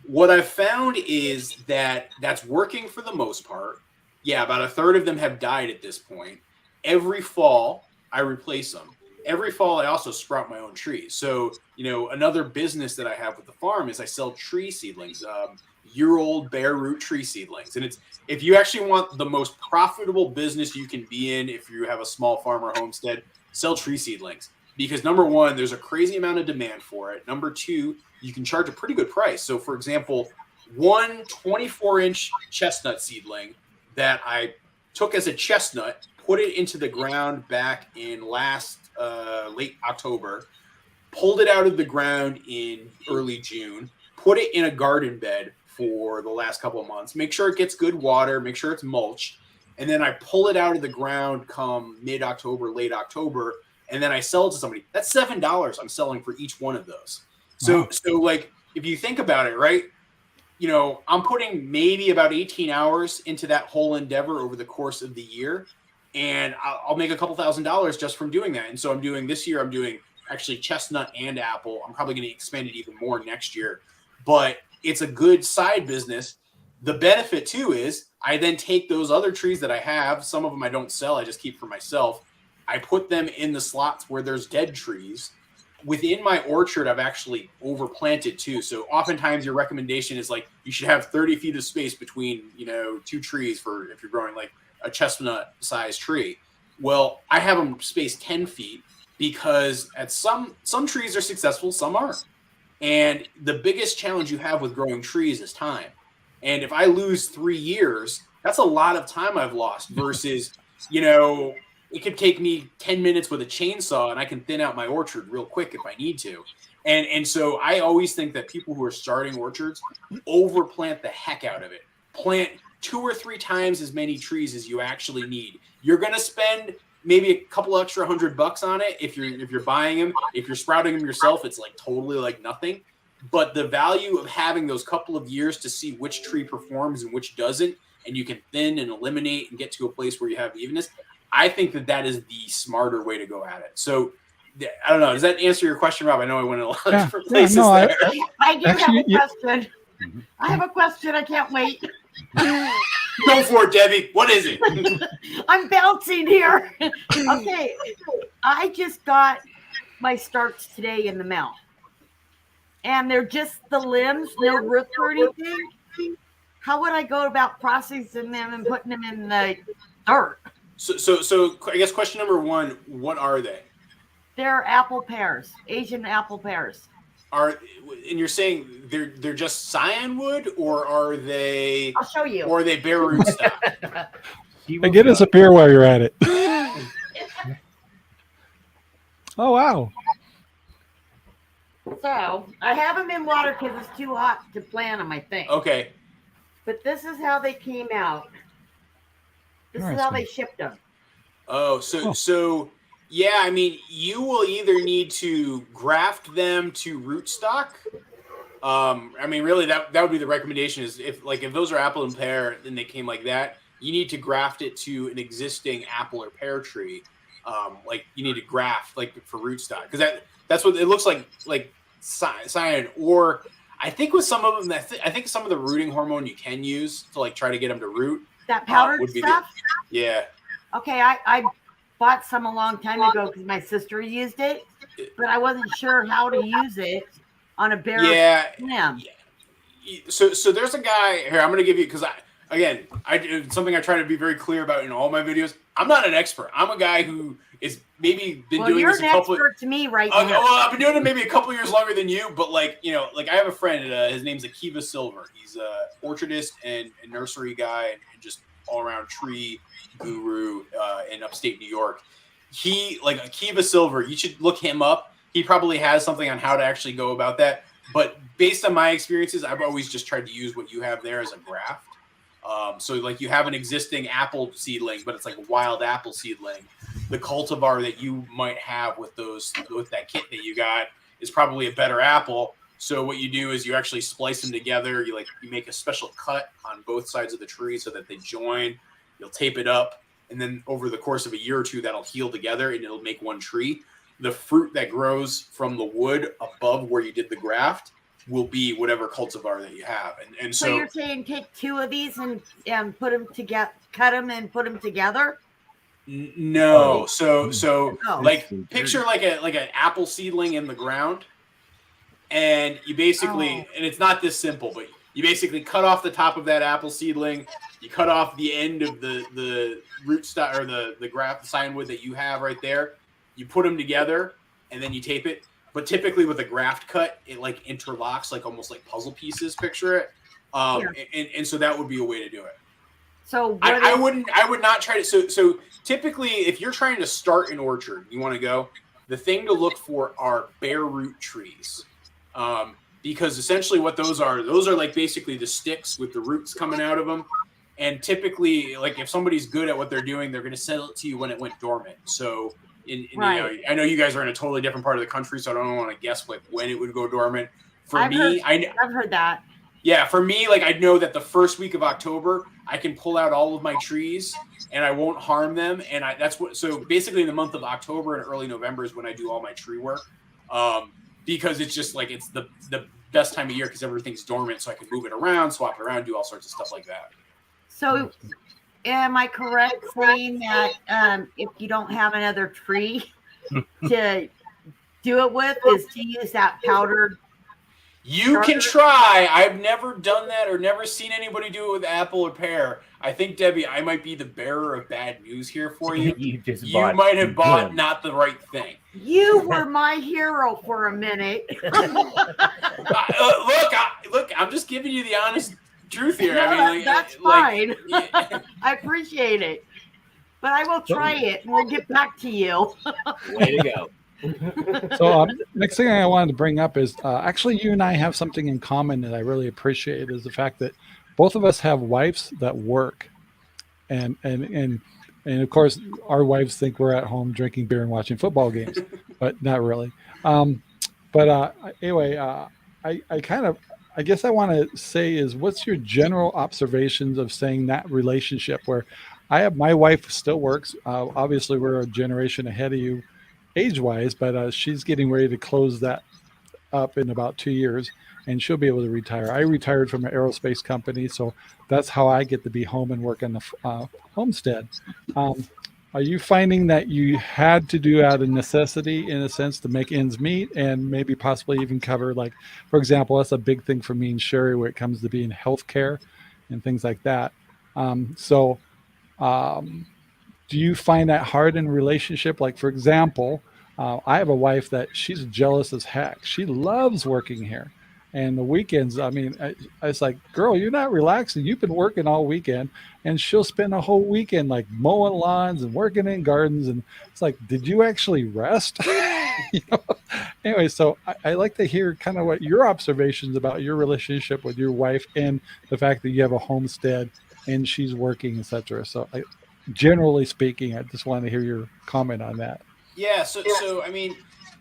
What I've found is that that's working for the most part. Yeah, about a third of them have died at this point. Every fall, I replace them. Every fall, I also sprout my own trees. So, you know, another business that I have with the farm is I sell tree seedlings, year-old bare root tree seedlings. And it's, if you actually want the most profitable business you can be in, if you have a small farm or homestead, sell tree seedlings. Because number one, there's a crazy amount of demand for it. Number two, you can charge a pretty good price. So, for example, one 24-inch chestnut seedling that I took as a chestnut, put it into the ground back in late October, pulled it out of the ground in early June, put it in a garden bed for the last couple of months, make sure it gets good water, make sure it's mulched, and then I pull it out of the ground come mid-October, late October, and then I sell it to somebody. That's $7 I'm selling for each one of those. So, Wow. so like, if you think about it, right, you know, I'm putting maybe about 18 hours into that whole endeavor over the course of the year, and I'll make a couple $1,000s just from doing that. And so I'm doing this year, I'm doing actually chestnut and apple. I'm probably going to expand it even more next year, but it's a good side business. The benefit too is I then take those other trees that I have. Some of them I don't sell, I just keep for myself. I put them in the slots where there's dead trees. Within my orchard, I've actually overplanted too. So oftentimes your recommendation is like, you should have 30 feet of space between, you know, two trees for if you're growing like a chestnut sized tree. Well, I have them spaced 10 feet because at some trees are successful, some aren't. And the biggest challenge you have with growing trees is time. And if I lose 3 years, that's a lot of time I've lost versus, you know, it could take me 10 minutes with a chainsaw and I can thin out my orchard real quick if I need to. And so I always think that people who are starting orchards overplant the heck out of it. Plant 2 or 3 times as many trees as you actually need. You're going to spend maybe a couple extra $100 on it if you're buying them. If you're sprouting them yourself, it's like totally like nothing. But the value of having those couple of years to see which tree performs and which doesn't, and you can thin and eliminate and get to a place where you have evenness, I think that is the smarter way to go at it. So I don't know. Does that answer your question, Rob? I know I went in a lot of different places there. I do Actually, have a question. I have a question. I can't wait. Go for it, Debbie. What is it? I'm bouncing here. Okay. I just got my starts today in the mail. And they're just the limbs, no root or anything. How would I go about processing them and putting them in the dirt? So I guess question number one, what are they? They're apple pears, Asian apple pears. And you're saying they're just cyan wood, or are they? I'll show you. Or are they bare root stock? And get us a beer while you're at it. Oh, wow. So I have them in water because it's too hot to plant them, I think. Okay. But this is how they came out. This is how they shipped them. Oh, so yeah, I mean, you will either need to graft them to rootstock. I mean, really, that would be the recommendation. Is if those are apple and pear, and they came like that, you need to graft it to an existing apple or pear tree. Like you need to graft like for rootstock, because that's what it looks like cyan. Or I think with some of them, I think some of the rooting hormone you can use to like try to get them to root. That powdered would be stuff? Yeah. Okay, I bought some a long time ago because my sister used it, but I wasn't sure how to use it on a bare limb. So there's a guy here. I'm going to give you, because something I try to be very clear about in all my videos. I'm not an expert. I'm a guy who is maybe been doing you're this an a couple. expert to me right Well, now. I've been doing it maybe a couple years longer than you, but like I have a friend. His name's Akiva Silver. He's a orchardist and a nursery guy, and just all around tree guru in upstate New York. He Akiva Silver. You should look him up. He probably has something on how to actually go about that. But based on my experiences, I've always just tried to use what you have there as a graft. So like you have an existing apple seedling, but it's like a wild apple seedling. The cultivar that you might have with that kit that you got is probably a better apple. So what you do is you actually splice them together. You make a special cut on both sides of the tree so that they join. You'll tape it up, and then over the course of a year or two, that'll heal together and it'll make one tree. The fruit that grows from the wood above where you did the graft will be whatever cultivar that you have. And so you're saying take 2 of these and put them together, cut them and put them together? No. So like picture like an apple seedling in the ground, and you basically and it's not this simple, but you basically cut off the top of that apple seedling, you cut off the end of the root stock or the graft, the sign wood that you have right there, you put them together, and then you tape it. But typically with a graft cut, it like interlocks like almost like puzzle pieces. Picture it, and so that would be a way to do it. So I would not try to. So typically, if you're trying to start an orchard, you want to go. The thing to look for are bare root trees, because essentially what those are like basically the sticks with the roots coming out of them. And typically, like if somebody's good at what they're doing, they're going to sell it to you when it went dormant. So. I know you guys are in a totally different part of the country, so I don't want to guess like when it would go dormant. I've heard that. Yeah, for me, like I know that the first week of October, I can pull out all of my trees and I won't harm them. And so basically in the month of October and early November is when I do all my tree work, because it's just like it's the best time of year because everything's dormant, so I can move it around, swap it around, do all sorts of stuff like that. So. Am I correct saying that if you don't have another tree to do it with, is to use that powdered? You can try. I've never done that or never seen anybody do it with apple or pear. I think, Debbie, I might be the bearer of bad news here for you. You might have bought not the right thing. You were my hero for a minute. Look, I'm just giving you the honest truth here. No, I mean, that's fine. I appreciate it, but I will try it and we'll get back to you. Way to go. So next thing I wanted to bring up is actually you and I have something in common that I really appreciate is the fact that both of us have wives that work, and of course our wives think we're at home drinking beer and watching football games, but not really. Anyway, I guess I want to say is what's your general observations of saying that relationship where my wife still works. Obviously we're a generation ahead of you age-wise, but she's getting ready to close that up in about 2 years and she'll be able to retire. I retired from an aerospace company, so that's how I get to be home and work on the homestead. Are you finding that you had to do out of necessity in a sense to make ends meet and maybe possibly even cover, like, for example, that's a big thing for me and Sherry where it comes to being healthcare and things like that. Do you find that hard in a relationship? Like, for example, I have a wife that she's jealous as heck. She loves working here. And the weekends, I mean, I was like, girl, you're not relaxing. You've been working all weekend. And she'll spend a whole weekend like mowing lawns and working in gardens. And it's like, did you actually rest? Anyway, so I like to hear kind of what your observations about your relationship with your wife and the fact that you have a homestead and she's working, etc. So generally speaking, I just wanted to hear your comment on that. Yeah. So I mean,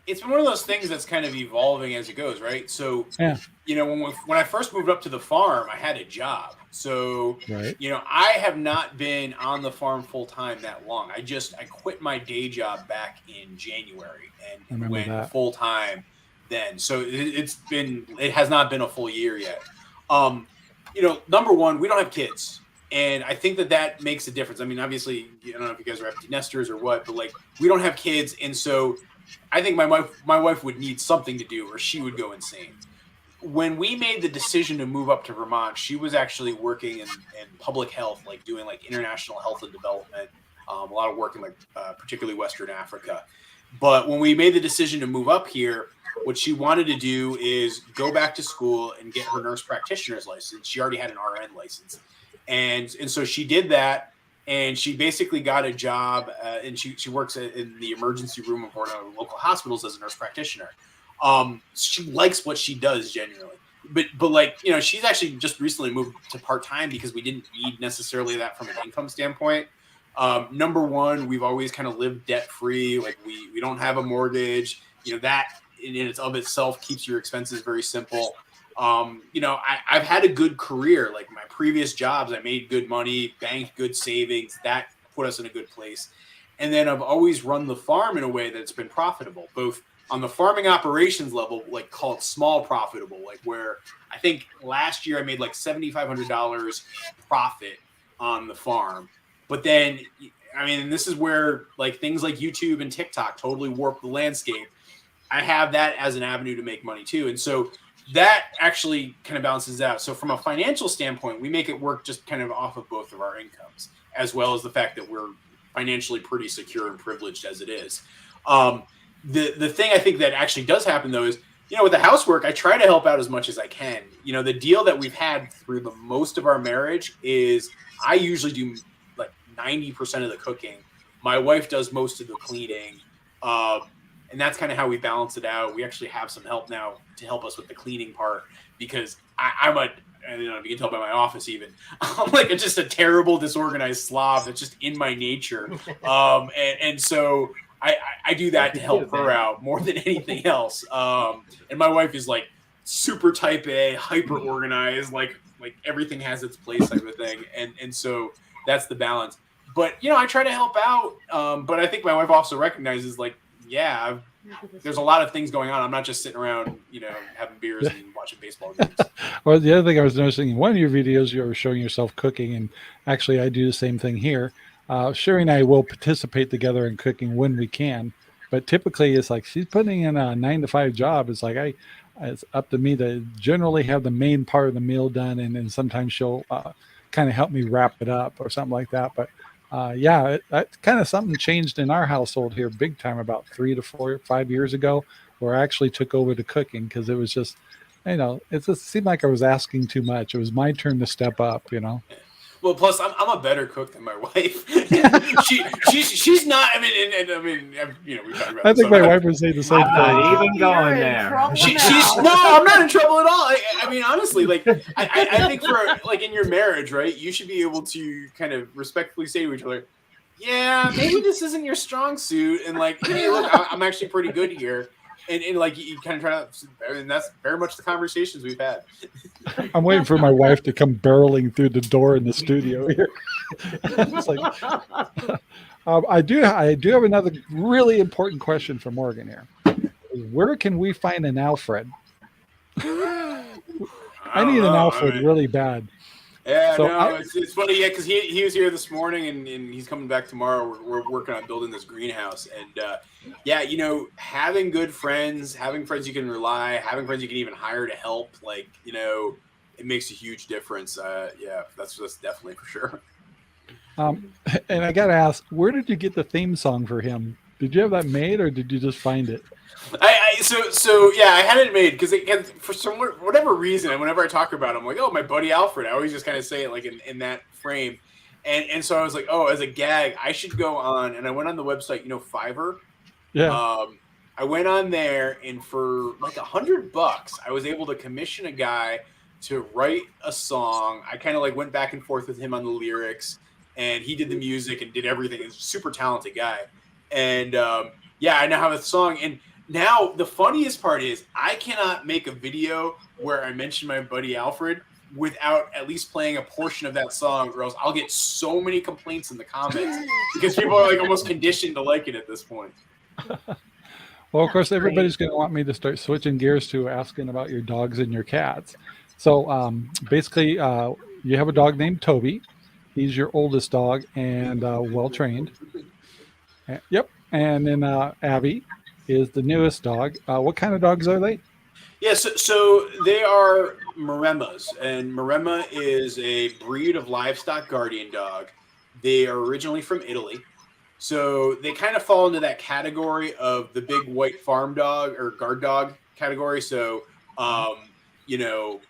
it's been one of those things that's kind of evolving as it goes, right? So, yeah. When I first moved up to the farm, I had a job. So, right. I have not been on the farm full time that long. I quit my day job back in January and went full time then. So it has not been a full year yet. Number one, we don't have kids. And I think that makes a difference. I mean, obviously, I don't know if you guys are empty nesters or what, but like we don't have kids. And so I think my wife would need something to do or she would go insane. When we made the decision to move up to Vermont, she was actually working in public health, like doing like international health and development a lot of work in particularly Western Africa. But when we made the decision to move up here, what she wanted to do is go back to school and get her nurse practitioner's license. She already had an RN license. And so she did that, and she basically got a job, and she works in the emergency room of one of the local hospitals as a nurse practitioner. She likes what she does genuinely. But she's actually just recently moved to part-time because we didn't need necessarily that from an income standpoint. Number one, we've always kind of lived debt-free. Like we don't have a mortgage. That in itself keeps your expenses very simple. I've had a good career. Like my previous jobs, I made good money, banked good savings. That put us in a good place. And then I've always run the farm in a way that's been profitable, both on the farming operations level, like call it small profitable, like where I think last year I made like $7,500 profit on the farm. But then, this is where like things like YouTube and TikTok totally warp the landscape. I have that as an avenue to make money too. And so that actually kind of balances out. So from a financial standpoint, we make it work just kind of off of both of our incomes, as well as the fact that we're financially pretty secure and privileged as it is. The thing I think that actually does happen though is, with the housework, I try to help out as much as I can. The deal that we've had through the most of our marriage is I usually do like 90% of the cooking. My wife does most of the cleaning. And that's kind of how we balance it out. We actually have some help now to help us with the cleaning part because I don't know if you can tell by my office even, I'm like just a terrible disorganized slob. That's just in my nature. And so I do that to help her out more than anything else. And my wife is like super type A, hyper organized, like everything has its place type of thing. And so that's the balance. But, I try to help out. But I think my wife also recognizes there's a lot of things going on. I'm not just sitting around, having beers and watching baseball games. Well, the other thing I was noticing in one of your videos, you were showing yourself cooking, and actually I do the same thing here. Sherry and I will participate together in cooking when we can, but typically it's like she's putting in a 9-to-5 job. It's like it's up to me to generally have the main part of the meal done, and then sometimes she'll kind of help me wrap it up or something like that. But that kind of something changed in our household here big time about 3 to 4 or 5 years ago, where I actually took over the cooking because it was just, it just seemed like I was asking too much. It was my turn to step up, Well, plus I'm a better cook than my wife. she's not. We talked about. I think my wife would say the same I'm not thing. even going there. No, I'm not in trouble at all. Honestly, I think for in your marriage, right, you should be able to kind of respectfully say to each other, yeah, maybe this isn't your strong suit, and hey, look, I'm actually pretty good here. And you kind of try to, and that's very much the conversations we've had. I'm waiting for my wife to come barreling through the door in the studio here. It's I do have another really important question for Morgan here. Where can we find an Alfred? I need an Alfred really bad. Yeah, so it's funny, because he was here this morning, and he's coming back tomorrow. We're working on building this greenhouse, and having good friends, having friends you can rely, having friends you can even hire to help, it makes a huge difference. That's definitely for sure. And I gotta ask, where did you get the theme song for him? Did you have that made, or did you just find it? I had it made because for whatever reason, and whenever I talk about it, I'm like, oh, my buddy Alfred. I always just kind of say it in that frame, and so I was like, oh, as a gag, I should go on, and I went on the website, Fiverr. Yeah. I went on there, and for $100, I was able to commission a guy to write a song. I kind of went back and forth with him on the lyrics, and he did the music and did everything. He's a super talented guy, and I now have a song. And now the funniest part is I cannot make a video where I mention my buddy Alfred without at least playing a portion of that song, or else I'll get so many complaints in the comments because people are almost conditioned to like it at this point. Well, of course, everybody's going to want me to start switching gears to asking about your dogs and your cats. So basically, you have a dog named Toby. He's your oldest dog and well-trained. Yep. And then Abby is the newest dog. What kind of dogs are they? Yeah, so they are Maremas, and Maremma is a breed of livestock guardian dog. They are originally from Italy. So they kind of fall into that category of the big white farm dog or guard dog category. So,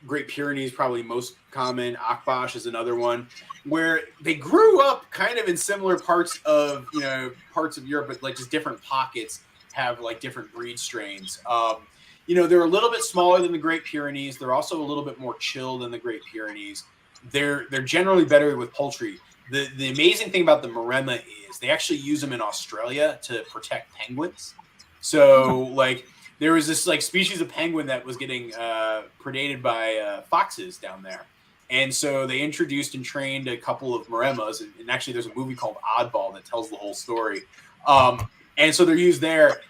Great Pyrenees probably most common. Akbash is another one, where they grew up kind of in similar parts of Europe, but like just different pockets have like different breed strains. They're a little bit smaller than the Great Pyrenees. They're also a little bit more chill than the Great Pyrenees. They're generally better with poultry. The amazing thing about the Maremma is they actually use them in Australia to protect penguins. So like there was this like species of penguin that was getting predated by foxes down there. And so they introduced and trained a couple of Maremmas. And actually there's a movie called Oddball that tells the whole story. And so they're used there.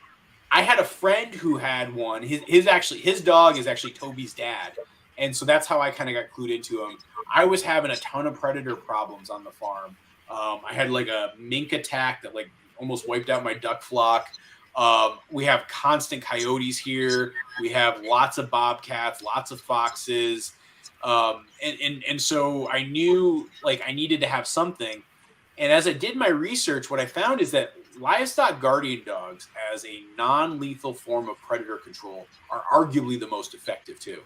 I had a friend who had one. His dog is actually Toby's dad. And so that's how I kind of got clued into him. I was having a ton of predator problems on the farm. I had like a mink attack that like almost wiped out my duck flock. We have constant coyotes here. We have lots of bobcats, lots of foxes. And so I knew like I needed to have something. And as I did my research, what I found is that livestock guardian dogs as a non-lethal form of predator control are arguably the most effective too.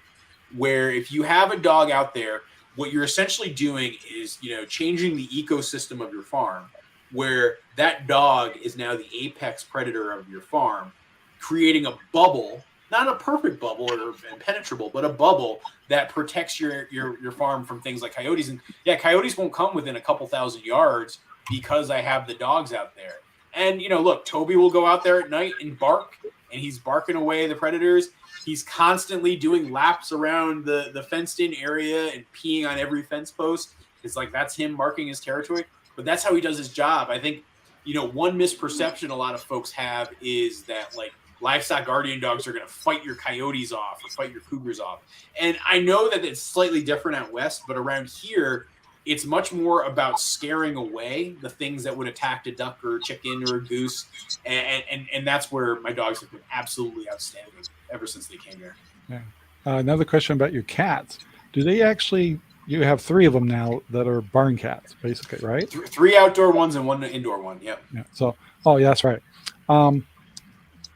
Where if you have a dog out there, what you're essentially doing is, changing the ecosystem of your farm, where that dog is now the apex predator of your farm, creating a bubble, not a perfect bubble or impenetrable, but a bubble that protects your farm from things like coyotes. And yeah, coyotes won't come within a couple thousand yards because I have the dogs out there. And, look, Toby will go out there at night and bark, and he's barking away the predators. He's constantly doing laps around the fenced-in area and peeing on every fence post. It's like that's him marking his territory. But that's how he does his job. I think, one misperception a lot of folks have is that, like, livestock guardian dogs are going to fight your coyotes off or fight your cougars off. And I know that it's slightly different out west, but around here, it's much more about scaring away the things that would attack a duck or a chicken or a goose. And that's where my dogs have been absolutely outstanding ever since they came here. Yeah. Another question about your cats. Do they actually, you have 3 of them now that are barn cats, basically, right? 3 outdoor ones and 1 indoor one. Yep. Yeah. So, yeah, that's right.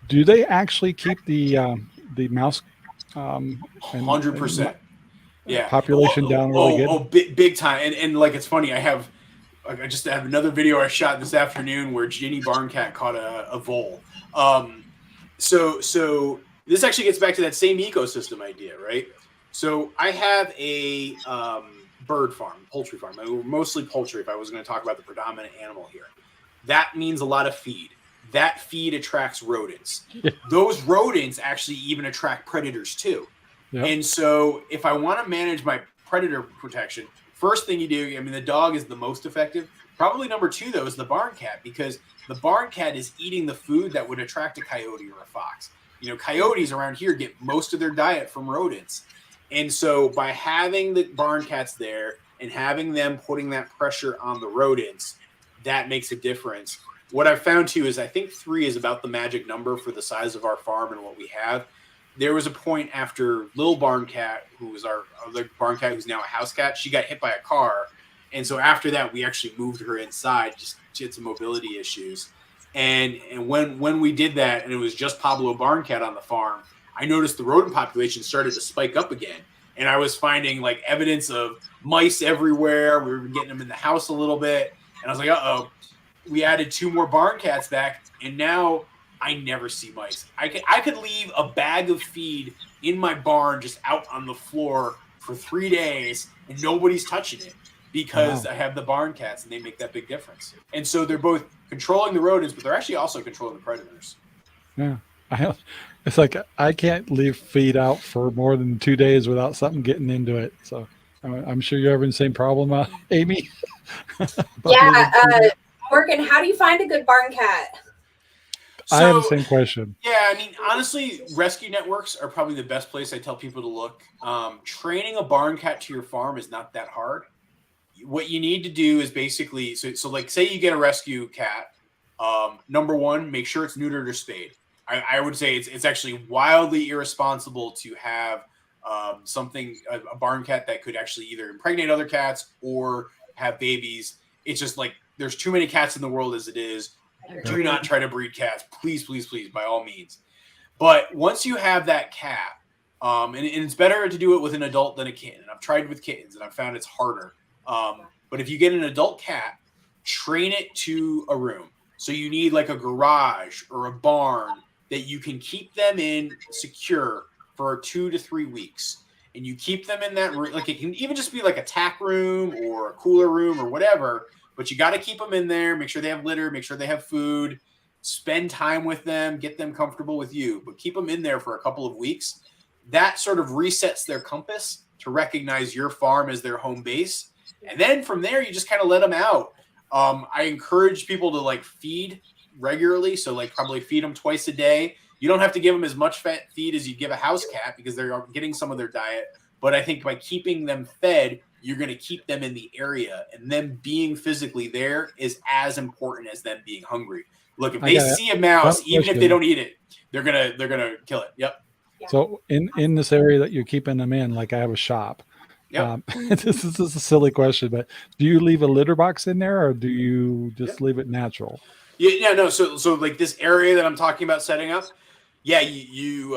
Do they actually keep the mouse 100%. Yeah, population down really good? Big time. And like, it's funny. I just have another video I shot this afternoon where Ginny Barn Cat caught a vole. So this actually gets back to that same ecosystem idea, right? So I have a bird farm, poultry farm. Mostly poultry if I was going to talk about the predominant animal here. That means a lot of feed. That feed attracts rodents. Yeah. Those rodents actually even attract predators too. Yep. And so if I want to manage my predator protection, first thing you do, the dog is the most effective. Probably number 2, though, is the barn cat, because the barn cat is eating the food that would attract a coyote or a fox. Coyotes around here get most of their diet from rodents. And so by having the barn cats there and having them putting that pressure on the rodents, that makes a difference. What I've found, too, is I think 3 is about the magic number for the size of our farm and what we have. There was a point after Lil Barn Cat, who was our other barn cat, who's now a house cat, she got hit by a car. And so after that, we actually moved her inside. She had some mobility issues. And when we did that, and it was just Pablo Barn Cat on the farm, I noticed the rodent population started to spike up again. And I was finding like evidence of mice everywhere. We were getting them in the house a little bit. And I was like, uh-oh. We added 2 more barn cats back, and now I never see mice. I could leave a bag of feed in my barn just out on the floor for 3 days, and nobody's touching it because I have the barn cats, and they make that big difference. And so they're both controlling the rodents, but they're actually also controlling the predators. Yeah. It's like I can't leave feed out for more than 2 days without something getting into it. So I'm sure you're having the same problem, Amy. Yeah. Morgan, how do you find a good barn cat? I have the same question. Yeah, honestly, rescue networks are probably the best place I tell people to look. Training a barn cat to your farm is not that hard. What you need to do is basically, so like say you get a rescue cat, number 1, make sure it's neutered or spayed. I would say it's actually wildly irresponsible to have a barn cat that could actually either impregnate other cats or have babies. It's just like, there's too many cats in the world as it is. Do not try to breed cats. Please, please, please, by all means. But once you have that cat, and it's better to do it with an adult than a kitten. And I've tried with kittens, and I've found it's harder. But if you get an adult cat, train it to a room. So you need like a garage or a barn that you can keep them in secure for 2 to 3 weeks. And you keep them in that room. Like it can even just be like a tack room or a cooler room or whatever. But you got to keep them in there. Make sure they have litter. Make sure they have food. Spend time with them. Get them comfortable with you. But keep them in there for a couple of weeks. That sort of resets their compass to recognize your farm as their home base. And then from there, you just kind of let them out. I encourage people to like feed regularly. So like probably feed them twice a day. You don't have to give them as much feed as you give a house cat because they're getting some of their diet. But I think by keeping them fed, you're going to keep them in the area, and them being physically there is as important as them being hungry. Look, if they see a mouse, even if they don't eat it, they're gonna kill it. Yep. So in this area that you're keeping them in, like I have a shop. Yep. This is a silly question, but do you leave a litter box in there, or do you just leave it natural? Yeah, no. So like this area that I'm talking about setting up, yeah, you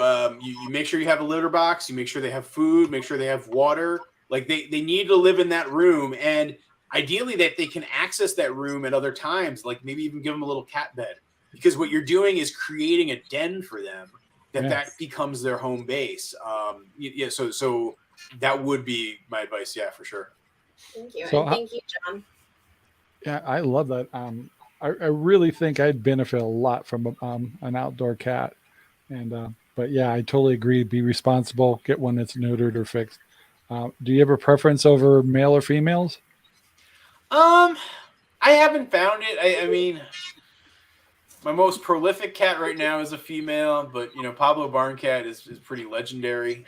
make sure you have a litter box. You make sure they have food. Make sure they have water. Like they need to live in that room, and ideally that they can access that room at other times. Like maybe even give them a little cat bed, because what you're doing is creating a den for them that becomes their home base. So that would be my advice. Yeah, for sure. Thank you. So And thank you, John. Yeah, I love that. I really think I'd benefit a lot from an outdoor cat. And but yeah, I totally agree. Be responsible. Get one that's neutered or fixed. Do you have a preference over male or females? I haven't found it. I mean, my most prolific cat right now is a female, but Pablo Barncat is pretty legendary.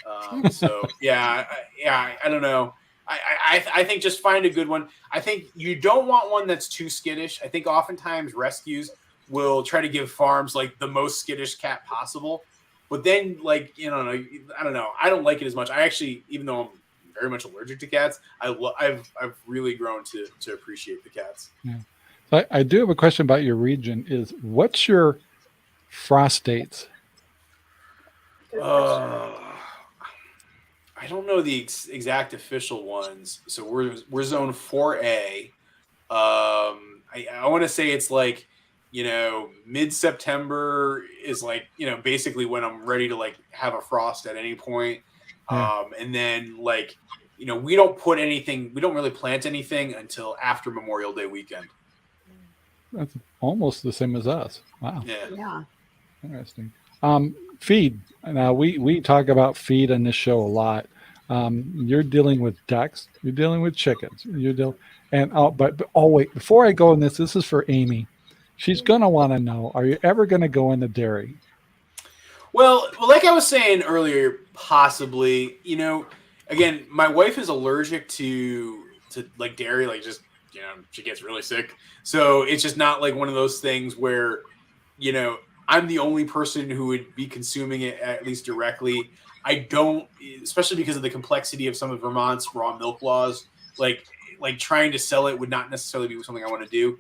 So yeah, I don't know. I think just find a good one. I think you don't want one that's too skittish. I think oftentimes rescues will try to give farms like the most skittish cat possible, but then like I don't know. I don't like it as much. I actually, even though I'm very much allergic to cats, I've really grown to appreciate the cats. Yeah. So I do have a question about your region. What's your frost dates? I don't know the exact official ones. So we're zone 4A. I want to say it's like mid-September is like basically when I'm ready to like have a frost at any point. And then like we don't really plant anything until after Memorial Day weekend. That's almost the same as us. Wow. Yeah. Interesting. Feed. Now we talk about feed on this show a lot. You're dealing with ducks. You're dealing with chickens. But wait, before I go in this is for Aimee. She's gonna want to know: are you ever gonna go into dairy? Well, like I was saying earlier, possibly. Again, my wife is allergic to like dairy. Like just she gets really sick. So it's just not like one of those things where I'm the only person who would be consuming it, at least directly. I don't, especially because of the complexity of some of Vermont's raw milk laws. Like trying to sell it would not necessarily be something I want to do.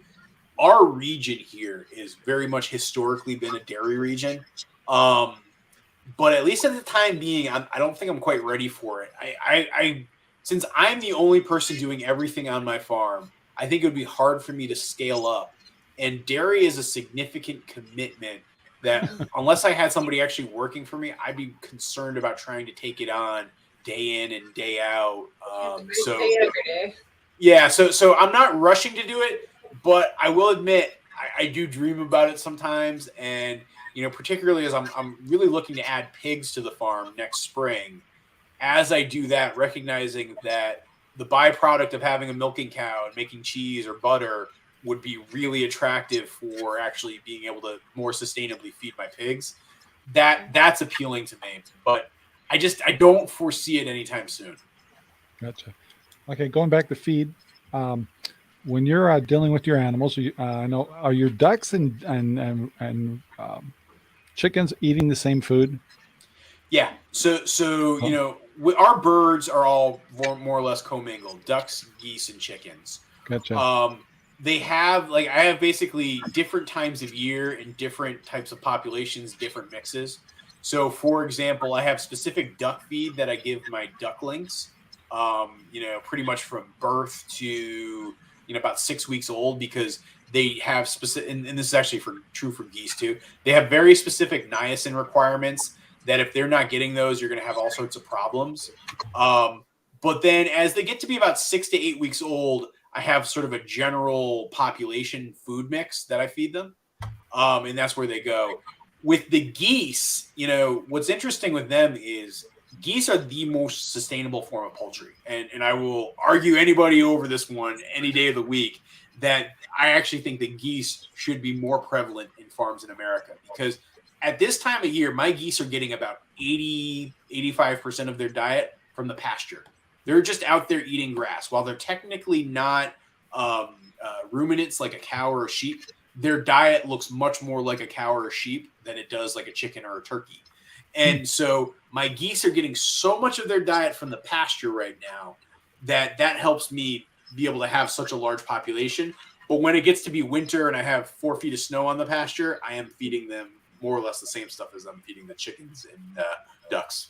Our region here is very much historically been a dairy region. But at least at the time being, I don't think I'm quite ready for it. I since I'm the only person doing everything on my farm, I think it would be hard for me to scale up. And dairy is a significant commitment that unless I had somebody actually working for me, I'd be concerned about trying to take it on day in and day out. So I'm not rushing to do it, but I will admit I do dream about it sometimes. And, particularly as I'm really looking to add pigs to the farm next spring. As I do that, recognizing that the byproduct of having a milking cow and making cheese or butter would be really attractive for actually being able to more sustainably feed my pigs. That's appealing to me, but I don't foresee it anytime soon. Gotcha. Okay, going back to feed. When you're dealing with your animals, I know, are your ducks and chickens eating the same food? Yeah. So our birds are all more or less commingled: ducks, geese, and chickens. Gotcha. they have like I have basically different times of year and different types of populations, different mixes. So, for example, I have specific duck feed that I give my ducklings. Pretty much from birth to about 6 weeks old, because they have specific, and this is actually true for geese too. They have very specific niacin requirements that if they're not getting those, you're going to have all sorts of problems. But then as they get to be about 6 to 8 weeks old, I have sort of a general population food mix that I feed them. And that's where they go. With the geese, what's interesting with them is geese are the most sustainable form of poultry. And I will argue anybody over this one any day of the week that I actually think that geese should be more prevalent in farms in America, because at this time of year, my geese are getting about 85% of their diet from the pasture. They're just out there eating grass. While they're technically not ruminants like a cow or a sheep, their diet looks much more like a cow or a sheep than it does like a chicken or a turkey. And so my geese are getting so much of their diet from the pasture right now that helps me be able to have such a large population. But when it gets to be winter and I have 4 feet of snow on the pasture, I am feeding them more or less the same stuff as I'm feeding the chickens and ducks.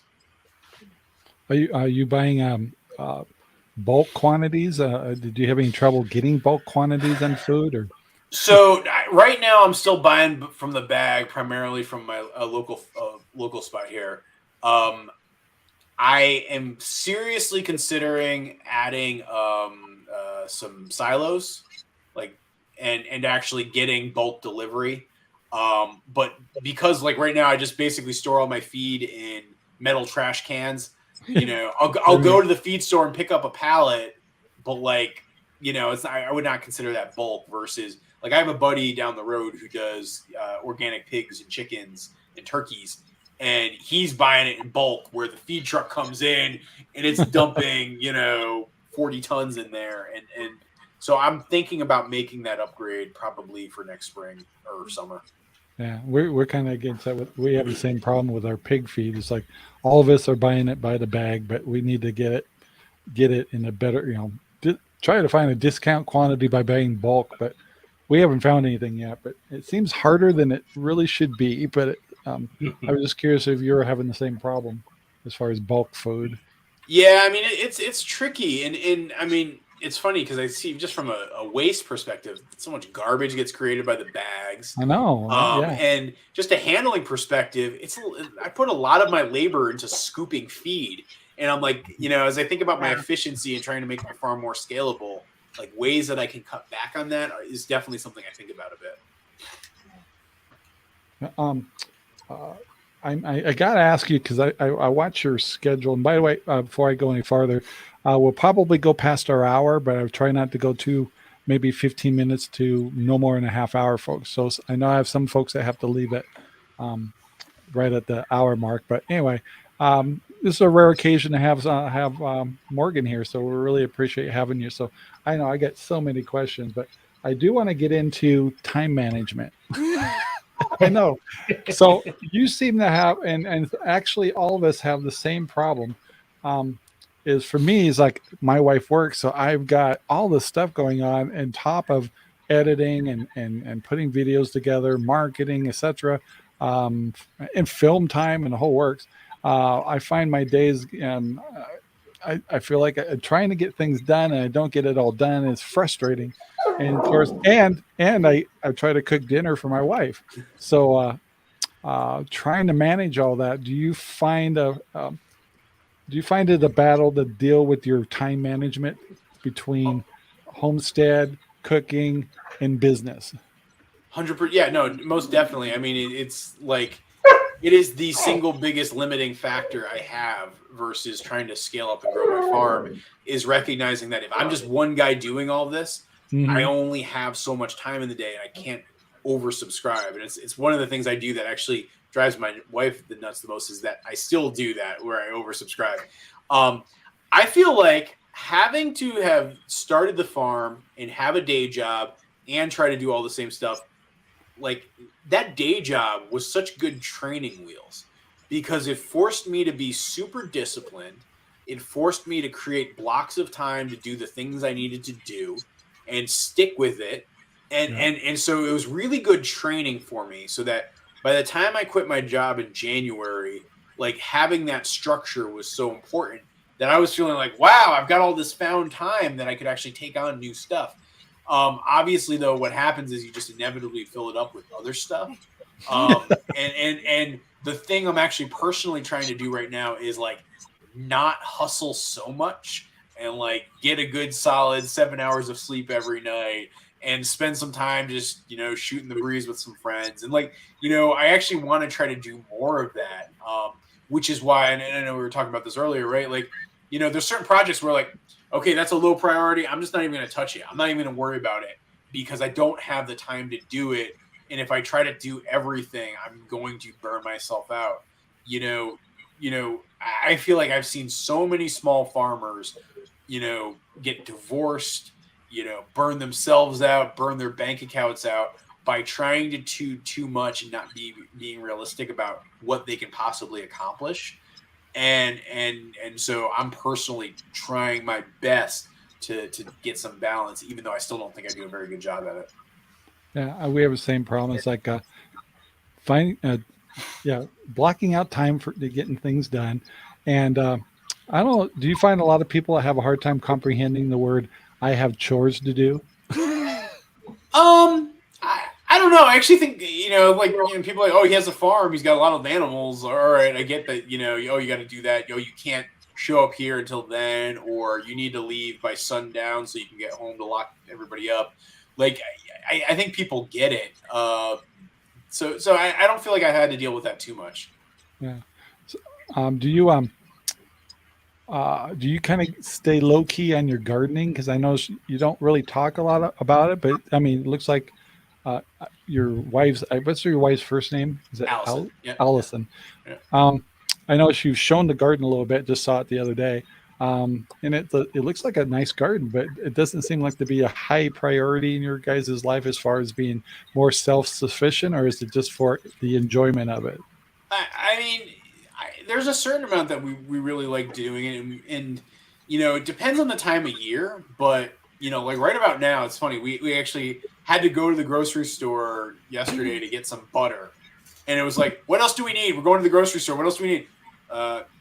Are you buying bulk quantities? Did you have any trouble getting bulk quantities on food? Or so right now I'm still buying from the bag, primarily from my local spot here. I am seriously considering adding some silos, and actually getting bulk delivery. But because right now I just basically store all my feed in metal trash cans, I'll go to the feed store and pick up a pallet, but it's not, I would not consider that bulk versus I have a buddy down the road who does organic pigs and chickens and turkeys, and he's buying it in bulk where the feed truck comes in and it's dumping 40 tons in there, and so I'm thinking about making that upgrade probably for next spring or summer. Yeah, we're kind of against that. We have the same problem with our pig feed. It's like all of us are buying it by the bag, but we need to get it in a better, try to find a discount quantity by buying bulk, but we haven't found anything yet. But it seems harder than it really should be. But I was just curious if you're having the same problem as far as bulk food. Yeah, I mean it's tricky, and I mean it's funny because I see just from a waste perspective, so much garbage gets created by the bags. I know, yeah. And just a handling perspective, I put a lot of my labor into scooping feed, and I'm as I think about my efficiency and trying to make my farm more scalable, ways that I can cut back on that is definitely something I think about a bit. I got to ask you, because I watch your schedule. And by the way, before I go any farther, we'll probably go past our hour, but I try not to go to maybe 15 minutes to no more than a half hour, folks. So I know I have some folks that have to leave it right at the hour mark. But anyway, this is a rare occasion to have Morgan here, so we really appreciate having you. So I know I get so many questions, but I do want to get into time management. I know. So you seem to have, and actually all of us have the same problem. Is for me, is my wife works, so I've got all this stuff going on top of editing and putting videos together, marketing, etc., and film time and the whole works. I find my days, I feel like I'm trying to get things done and I don't get it all done. It's frustrating. And of course, and I try to cook dinner for my wife. So trying to manage all that, do you find it a battle to deal with your time management between homestead, cooking, and business? 100%. Yeah, no, most definitely. I mean, it's it is the single biggest limiting factor I have versus trying to scale up and grow my farm, is recognizing that if I'm just one guy doing all this, I only have so much time in the day and I can't oversubscribe. And it's one of the things I do that actually drives my wife the nuts the most, is that I still do that where I oversubscribe. I feel like having to have started the farm and have a day job and try to do all the same stuff, that day job was such good training wheels, because it forced me to be super disciplined. It forced me to create blocks of time to do the things I needed to do. and stick with it. And so it was really good training for me, so that by the time I quit my job in January, like having that structure was so important that I was feeling like, wow, I've got all this found time that I could actually take on new stuff. Obviously, though, what happens is you just inevitably fill it up with other stuff. And the thing I'm actually personally trying to do right now is like not hustle so much and like get a good solid 7 hours of sleep every night and spend some time just, shooting the breeze with some friends. And like, I actually want to try to do more of that. Which is why, and I know we were talking about this earlier, right? Like, there's certain projects where like, okay, that's a low priority. I'm just not even going to touch it. I'm not even going to worry about it because I don't have the time to do it. And if I try to do everything, I'm going to burn myself out. I feel like I've seen so many small farmers, get divorced, burn themselves out, burn their bank accounts out by trying to do too much and not being realistic about what they can possibly accomplish. And so I'm personally trying my best to get some balance, even though I still don't think I do a very good job at it. Yeah, we have the same problem. It's like blocking out time for getting things done. And I don't know, do you find a lot of people have a hard time comprehending the word "I have chores to do"? I don't know. I actually think, people are like, oh, he has a farm, he's got a lot of animals. All right, I get that, you got to do that. You can't show up here until then, or you need to leave by sundown so you can get home to lock everybody up. Like, I think people get it. So I don't feel like I had to deal with that too much. Yeah. So, do you kind of stay low key on your gardening? Because I know you don't really talk a lot about it, but I mean, it looks like your wife's. What's your wife's first name? Is it Allison? Allison. Yeah. I know she's shown the garden a little bit. Just saw it the other day. And it looks like a nice garden, but it doesn't seem like to be a high priority in your guys' life as far as being more self-sufficient, or is it just for the enjoyment of it? I mean, there's a certain amount that we really like doing it, and it depends on the time of year, but like right about now, it's funny, we actually had to go to the grocery store yesterday to get some butter, and it was like, what else do we need? We're going to the grocery store. What else do we need?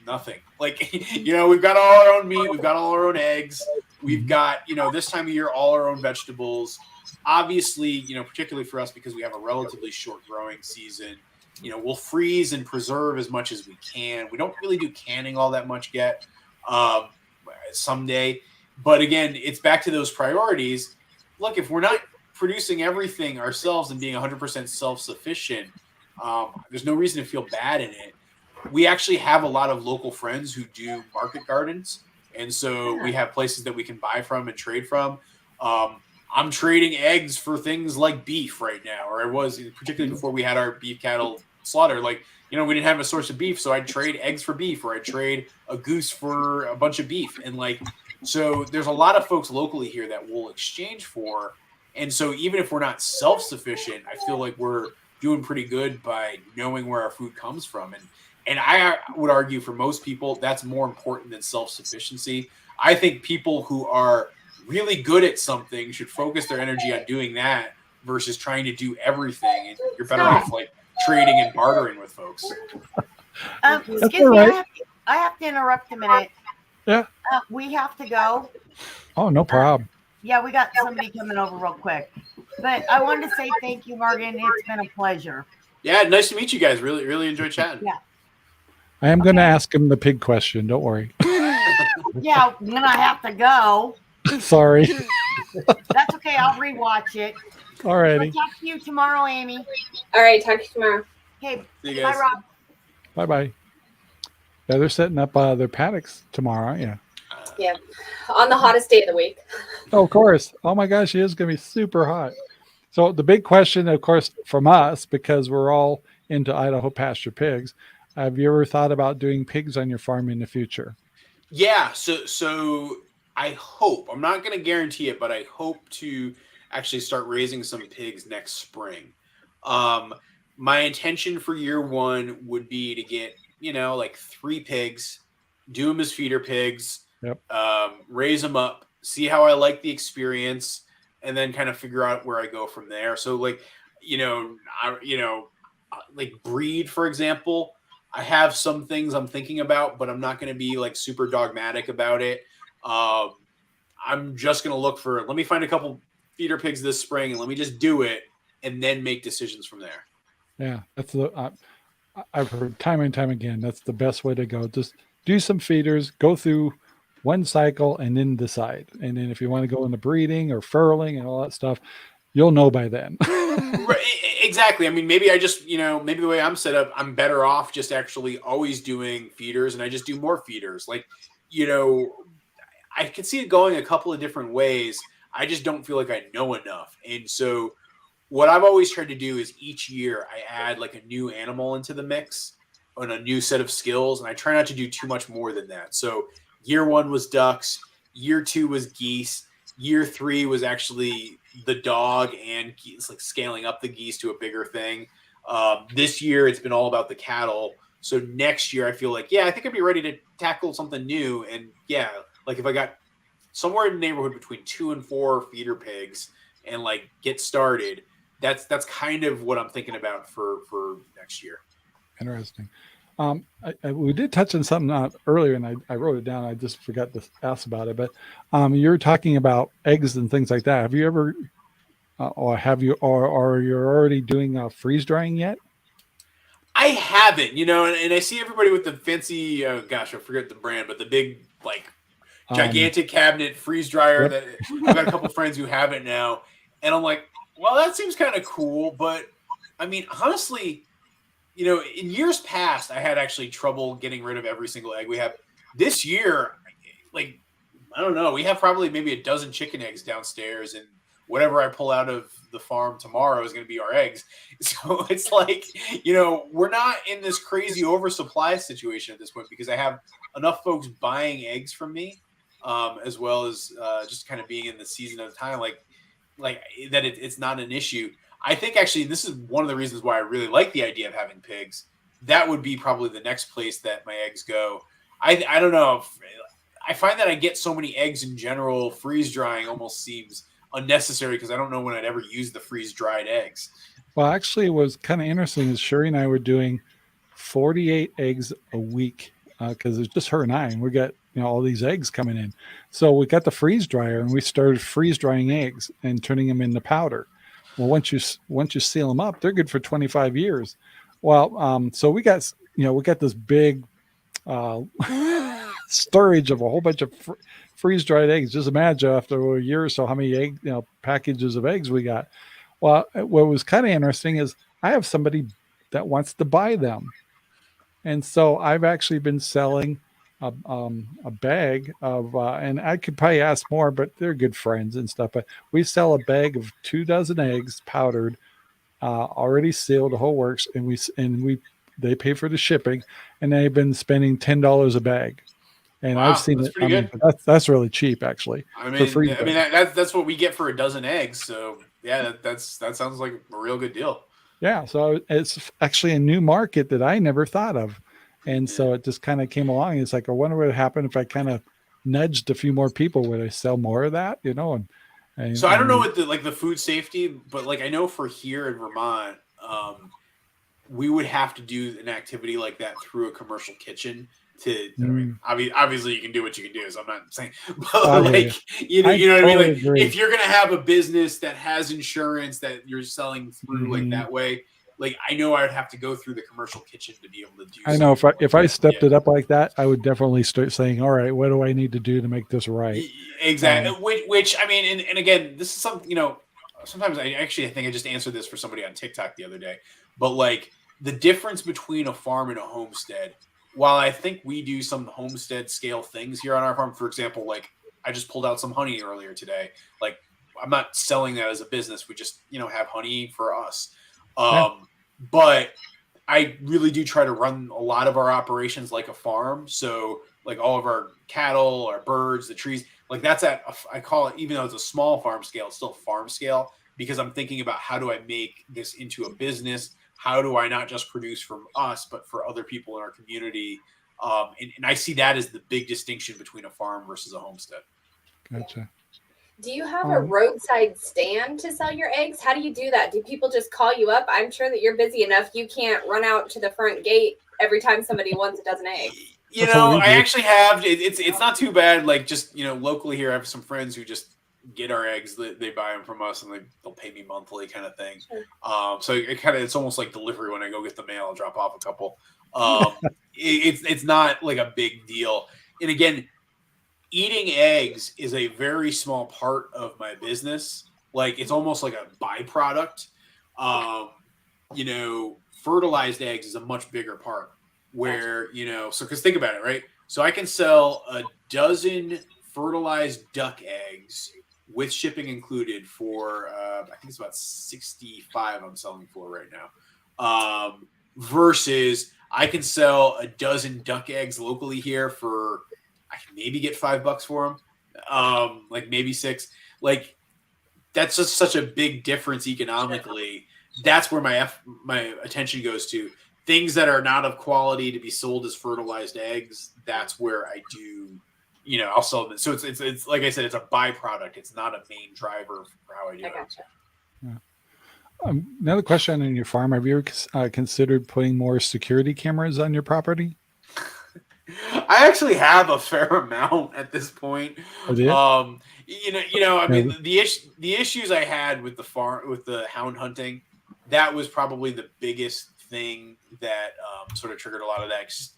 Nothing. Like, we've got all our own meat, we've got all our own eggs, we've got, this time of year, all our own vegetables. Obviously, particularly for us, because we have a relatively short growing season, we'll freeze and preserve as much as we can. We don't really do canning all that much yet. Someday. But again, it's back to those priorities. Look, if we're not producing everything ourselves and being 100% self-sufficient, there's no reason to feel bad in it. We actually have a lot of local friends who do market gardens. And so we have places that we can buy from and trade from. I'm trading eggs for things like beef right now, or I was, particularly before we had our beef cattle slaughter. Like, we didn't have a source of beef, so I'd trade eggs for beef, or I'd trade a goose for a bunch of beef. And like, so there's a lot of folks locally here that we'll exchange for. And so even if we're not self-sufficient, I feel like we're doing pretty good by knowing where our food comes from. And I would argue for most people, that's more important than self-sufficiency. I think people who are really good at something should focus their energy on doing that versus trying to do everything. And you're better off like trading and bartering with folks. Excuse me, right. I have to interrupt a minute. Yeah. We have to go. Oh, no problem. Yeah, we got somebody coming over real quick. But I wanted to say thank you, Morgan. It's been a pleasure. Yeah, nice to meet you guys. Really, really enjoyed chatting. Yeah. I am going to ask him the pig question. Don't worry. Yeah, when I have to go. Sorry. That's okay. I'll rewatch it. All righty. I'll talk to you tomorrow, Amy. All right. Talk to you tomorrow. Okay. Bye, Rob. Bye-bye. Yeah, they're setting up their paddocks tomorrow, yeah. Yeah. On the hottest day of the week. Oh, of course. Oh, my gosh, it is going to be super hot. So the big question, of course, from us, because we're all into Idaho pasture pigs, have you ever thought about doing pigs on your farm in the future? Yeah, so I hope, I'm not going to guarantee it, but I hope to actually start raising some pigs next spring. My intention for year one would be to get, like 3 pigs, do them as feeder pigs, Yep. Raise them up, see how I like the experience. and then kind of figure out where I go from there. So like, like breed, for example, I have some things I'm thinking about, but I'm not going to be like super dogmatic about it. I'm just going to look for, let me find a couple feeder pigs this spring and let me just do it and then make decisions from there. Yeah, that's I've heard time and time again, that's the best way to go. Just do some feeders, go through one cycle, and then decide. And then if you want to go into breeding or furling and all that stuff, you'll know by then. Right, exactly. I mean, maybe I just, maybe the way I'm set up, I'm better off just actually always doing feeders, and I just do more feeders. Like, I can see it going a couple of different ways. I just don't feel like I know enough. And so what I've always tried to do is each year I add like a new animal into the mix and a new set of skills. And I try not to do too much more than that. So year 1 was ducks. Year 2 was geese. Year 3 was actually the dog and geese, like scaling up the geese to a bigger thing. This year it's been all about the cattle. So next year I feel like, I think I'd be ready to tackle something new. And like if I got somewhere in the neighborhood between 2 and 4 feeder pigs and like get started, that's kind of what I'm thinking about for next year. Interesting. We did touch on something earlier, and I wrote it down. I just forgot to ask about it. But you're talking about eggs and things like that. Have you ever, or you're already doing freeze drying yet? I haven't, and I see everybody with the fancy, I forget the brand, but the big like gigantic cabinet freeze dryer. That I've got a couple friends who have it now, and I'm like, well, that seems kind of cool. But I mean, honestly, in years past, I had actually trouble getting rid of every single egg we have. This year, like, I don't know, we have probably maybe a dozen chicken eggs downstairs, and whatever I pull out of the farm tomorrow is going to be our eggs. So it's like, we're not in this crazy oversupply situation at this point because I have enough folks buying eggs from me, as well as just kind of being in the season of the time, like that it's not an issue. I think actually this is one of the reasons why I really like the idea of having pigs. That would be probably the next place that my eggs go. I don't know. I find that I get so many eggs in general. Freeze drying almost seems unnecessary because I don't know when I'd ever use the freeze dried eggs. Well, actually, it was kind of interesting. Is Sherry and I were doing 48 eggs a week because it's just her and I, and we got all these eggs coming in. So we got the freeze dryer and we started freeze drying eggs and turning them into powder. Well, once you seal them up, they're good for 25 years. Well, so we got this big storage of a whole bunch of freeze dried eggs. Just imagine after a year or so how many packages of eggs we got. Well, what was kind of interesting is I have somebody that wants to buy them, and so I've actually been selling a bag of, and I could probably ask more, but they're good friends and stuff. But we sell a bag of 24 eggs powdered, already sealed, the whole works, and they pay for the shipping, and they've been spending $10 a bag. And wow, I've seen that's it. Pretty good. That's really cheap, actually. That's what we get for a dozen eggs. So yeah, that sounds like a real good deal. Yeah, so it's actually a new market that I never thought of. And so it just kind of came along. It's like, I wonder what would happen if I kind of nudged a few more people. Would I sell more of that? And so I don't know what the food safety, but like I know for here in Vermont, we would have to do an activity like that through a commercial kitchen. I mean, obviously you can do what you can do. So I'm not saying, but you know what I mean? Like agree. If you're going to have a business that has insurance that you're selling through like that way, like I know I'd have to go through the commercial kitchen to be able to do. I know if I stepped it up like that, I would definitely start saying, all right, what do I need to do to make this right? Exactly. Which I mean, and again, this is something, sometimes I think I just answered this for somebody on TikTok the other day, but like the difference between a farm and a homestead, while I think we do some homestead scale things here on our farm, for example, like I just pulled out some honey earlier today. Like I'm not selling that as a business. We just, have honey for us. But I really do try to run a lot of our operations like a farm. So like all of our cattle, our birds, the trees, like that's I call it, even though it's a small farm scale, it's still farm scale because I'm thinking about how do I make this into a business? How do I not just produce from us, but for other people in our community? And I see that as the big distinction between a farm versus a homestead. Gotcha. Do you have a roadside stand to sell your eggs? How do you do that? Do people just call you up? I'm sure that you're busy enough. You can't run out to the front gate every time somebody wants a dozen eggs. You know, I actually have. It's not too bad. Like, just, you know, locally here, I have some friends who just get our eggs. They buy them from us, and they'll pay me monthly, kind of thing. Sure. So it's almost like delivery. When I go get the mail, I'll drop off a couple. It's not like a big deal. And again, eating eggs is a very small part of my business. Like, it's almost like a byproduct. You know, fertilized eggs is a much bigger part. Where, you know, so because think about it, right? So I can sell a dozen fertilized duck eggs with shipping included for I think it's about 65 I'm selling for right now. Versus I can sell a dozen duck eggs locally here for, I can maybe get $5 for them, like maybe $6. Like, that's just such a big difference economically. That's where my attention goes to. Things that are not of quality to be sold as fertilized eggs, that's where I do, you know, I'll sell them. So it's like I said, it's a byproduct. It's not a main driver for how I do it. Gotcha. Yeah. Another question on your farm. Have you ever considered putting more security cameras on your property? I actually have a fair amount at this point. Oh, do you? You know, I mean, the issues I had with the farm, with the hound hunting, that was probably the biggest thing that sort of triggered a lot of that. Just,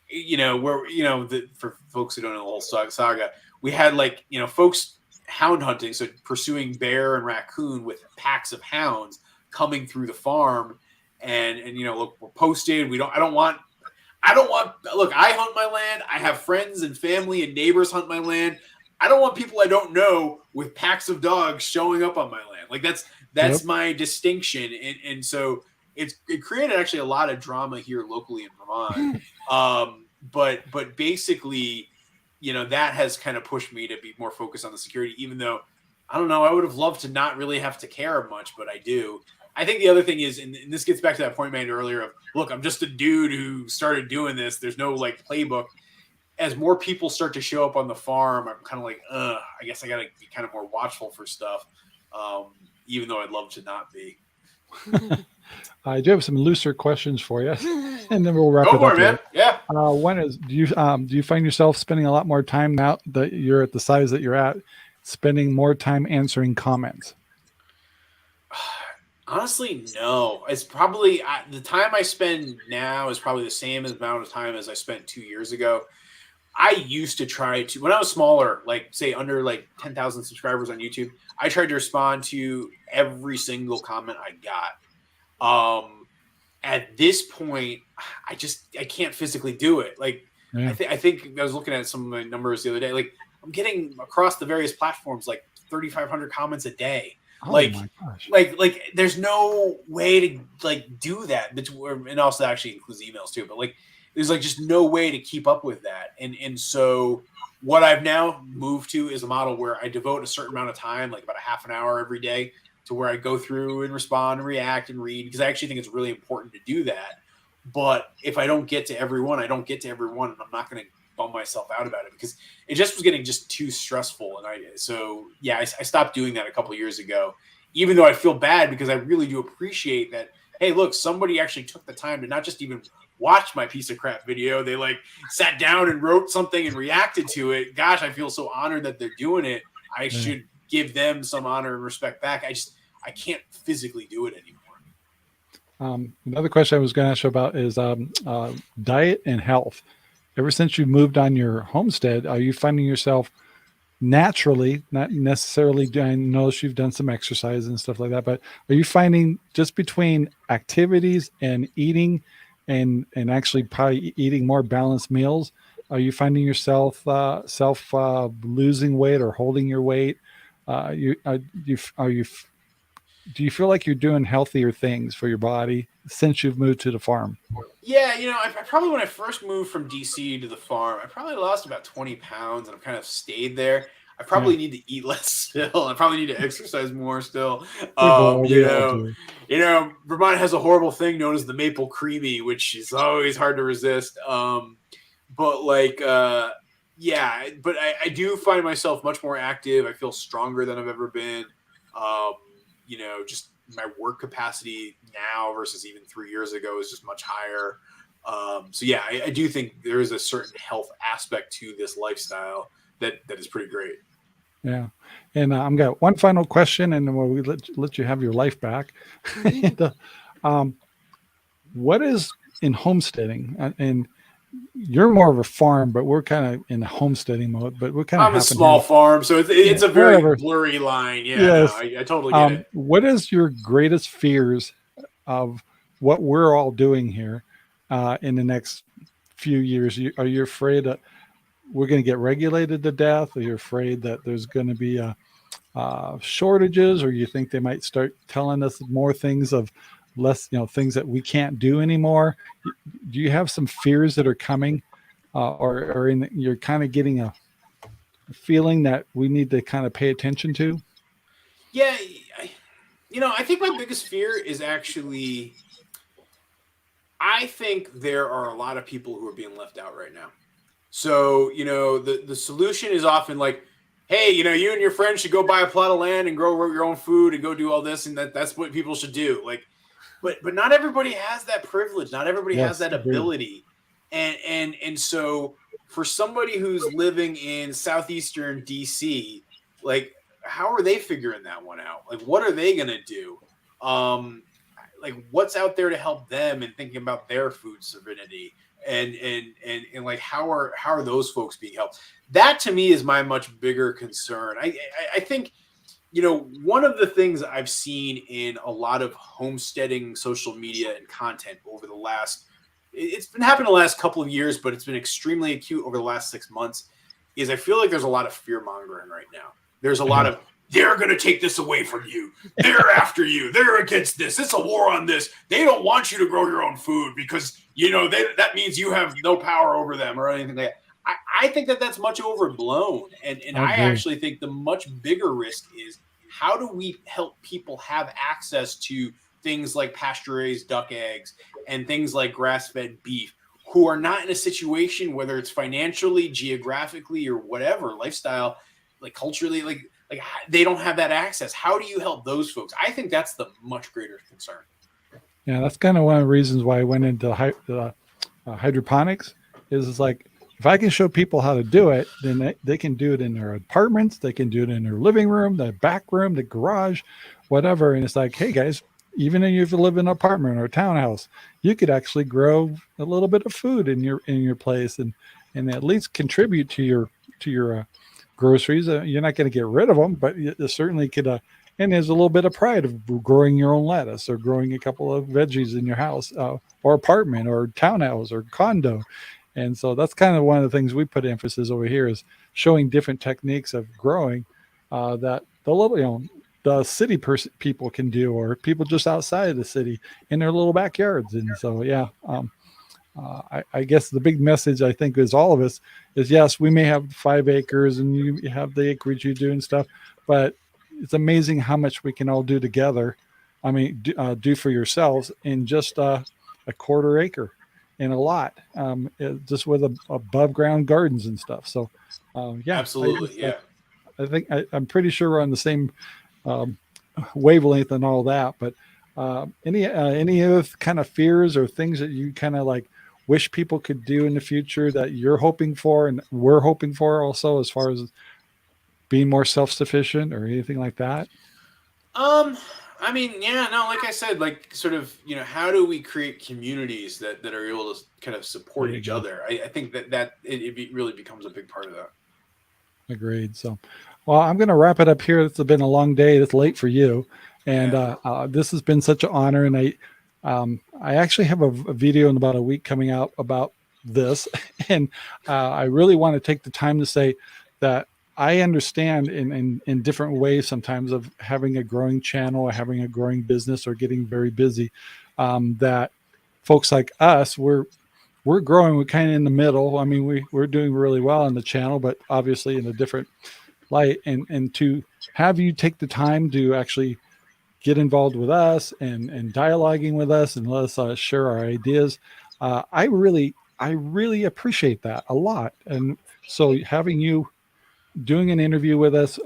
you know, where, you know, for folks who don't know the whole saga, we had, like, you know, folks hound hunting, so pursuing bear and raccoon with packs of hounds coming through the farm, and you know, look, we're posted. I don't want. Look, I hunt my land. I have friends and family and neighbors hunt my land. I don't want people I don't know with packs of dogs showing up on my land. Like, that's my distinction, and so it created actually a lot of drama here locally in Vermont. But basically, you know, that has kind of pushed me to be more focused on the security, even though, I don't know, I would have loved to not really have to care much, but I do. I think the other thing is, and this gets back to that point made earlier of, look, I'm just a dude who started doing this. There's no, like, playbook. As more people start to show up on the farm, I'm kind of like, I guess I got to be kind of more watchful for stuff, even though I'd love to not be. I do have some looser questions for you, and then we'll wrap Go it for up. it, man. Yeah. One is, do you find yourself spending a lot more time now that you're at the size that you're at, spending more time answering comments? Honestly, no. It's probably the time I spend now is probably the same amount of time as I spent 2 years ago. I used to try to, when I was smaller, like, say, under like 10,000 subscribers on YouTube, I tried to respond to every single comment I got. At this point, I can't physically do it. Like, yeah. I think I was looking at some of my numbers the other day. Like, I'm getting across the various platforms like 3,500 comments a day. Oh, like, my gosh. like there's no way to, like, do that. And also actually includes emails too. But, like, there's, like, just no way to keep up with that. And so what I've now moved to is a model where I devote a certain amount of time, like about a half an hour every day, to where I go through and respond and react and read, because I actually think it's really important to do that. But if I don't get to everyone, I don't get to everyone, and I'm not going to bum myself out about it, because it just was getting just too stressful. And I stopped doing that a couple of years ago, even though I feel bad, because I really do appreciate that. Hey, look, somebody actually took the time to not just even watch my piece of crap video. They, like, sat down and wrote something and reacted to it. Gosh, I feel so honored that they're doing it. I should give them some honor and respect back. I can't physically do it anymore. Another question I was going to ask you about is diet and health. Ever since you moved on your homestead, are you finding yourself naturally, not necessarily, I notice you've done some exercise and stuff like that, but are you finding just between activities and eating and actually probably eating more balanced meals, are you finding yourself losing weight or holding your weight? Do you feel like you're doing healthier things for your body since you've moved to the farm? Yeah, you know, I probably, when I first moved from DC to the farm, I probably lost about 20 pounds, and I've kind of stayed there. I probably need to eat less still. I probably need to exercise more still. You know, Vermont has a horrible thing known as the maple creamy, which is always hard to resist. But, like, yeah, but I do find myself much more active. I feel stronger than I've ever been. You know, just my work capacity now versus even 3 years ago is just much higher. So yeah, I do think there is a certain health aspect to this lifestyle that is pretty great. Yeah. And I'm got one final question, and then we'll let you have your life back. And, what is in homesteading? And you're more of a farm, but we're kind of in the homesteading mode. But we're kind of I'm a small farm, so it's a very whatever. blurry line. Yeah, Yes. no, I totally get it. What is your greatest fears of what we're all doing here in the next few years? Are you afraid that we're going to get regulated to death? Are you afraid that there's going to be shortages, or you think they might start telling us more things of less, things that we can't do anymore? Do you have some fears that are coming, or you're kind of getting a feeling that we need to kind of pay attention to? Yeah, I think my biggest fear is actually, I think there are a lot of people who are being left out right now. So, the solution is often like, hey, you and your friends should go buy a plot of land and grow your own food and go do all this. And that's what people should do. Like, but not everybody has that privilege. Not everybody has that ability. And so for somebody who's living in Southeastern DC, like, how are they figuring that one out? Like, what are they going to do? Like, what's out there to help them and thinking about their food sovereignty? And like, how are those folks being helped? That to me is my much bigger concern. I think, one of the things I've seen in a lot of homesteading social media and content over the last, it's been happening the last couple of years, but it's been extremely acute over the last 6 months, is I feel like there's a lot of fear mongering right now. There's a lot of, they're going to take this away from you. They're after you. They're against this. It's a war on this. They don't want you to grow your own food because, that means you have no power over them or anything like that. I think that's much overblown. And I actually think the much bigger risk is, how do we help people have access to things like pasture-raised duck eggs and things like grass-fed beef, who are not in a situation, whether it's financially, geographically, or whatever, lifestyle, like culturally, like they don't have that access. How do you help those folks? I think that's the much greater concern. Yeah, that's kind of one of the reasons why I went into hydroponics. Is like, if I can show people how to do it, then they can do it in their apartments. They can do it in their living room, the back room, the garage, whatever. And it's like, hey guys, even if you live in an apartment or a townhouse, you could actually grow a little bit of food in your place and at least contribute to your groceries. You're not going to get rid of them, but you certainly could. And there's a little bit of pride of growing your own lettuce or growing a couple of veggies in your house or apartment or townhouse or condo. And so that's kind of one of the things we put emphasis over here, is showing different techniques of growing that the little, the city people can do, or people just outside of the city in their little backyards. And so, I guess the big message, I think, is all of us is, yes, we may have 5 acres and you have the acreage you do and stuff, but it's amazing how much we can all do together. I mean, do for yourselves in just a quarter acre in a lot, just with above ground gardens and stuff. So, Absolutely. I think I'm pretty sure we're on the same wavelength and all that. But any other kind of fears or things that you kind of like wish people could do in the future that you're hoping for and we're hoping for also, as far as being more self-sufficient or anything like that? I mean, like I said, like sort of, how do we create communities that are able to kind of support each other? I think that it really becomes a big part of that. Agreed. So, well, I'm going to wrap it up here. It's been a long day. It's late for you. And this has been such an honor. And I actually have a video in about a week coming out about this. And I really want to take the time to say that I understand in different ways sometimes of having a growing channel or having a growing business or getting very busy, that folks like us, we're growing. We're kind of in the middle. I mean, we're doing really well on the channel, but obviously in a different light. And to have you take the time to actually get involved with us and dialoguing with us and let us share our ideas, I really appreciate that a lot. And So having you doing an interview with us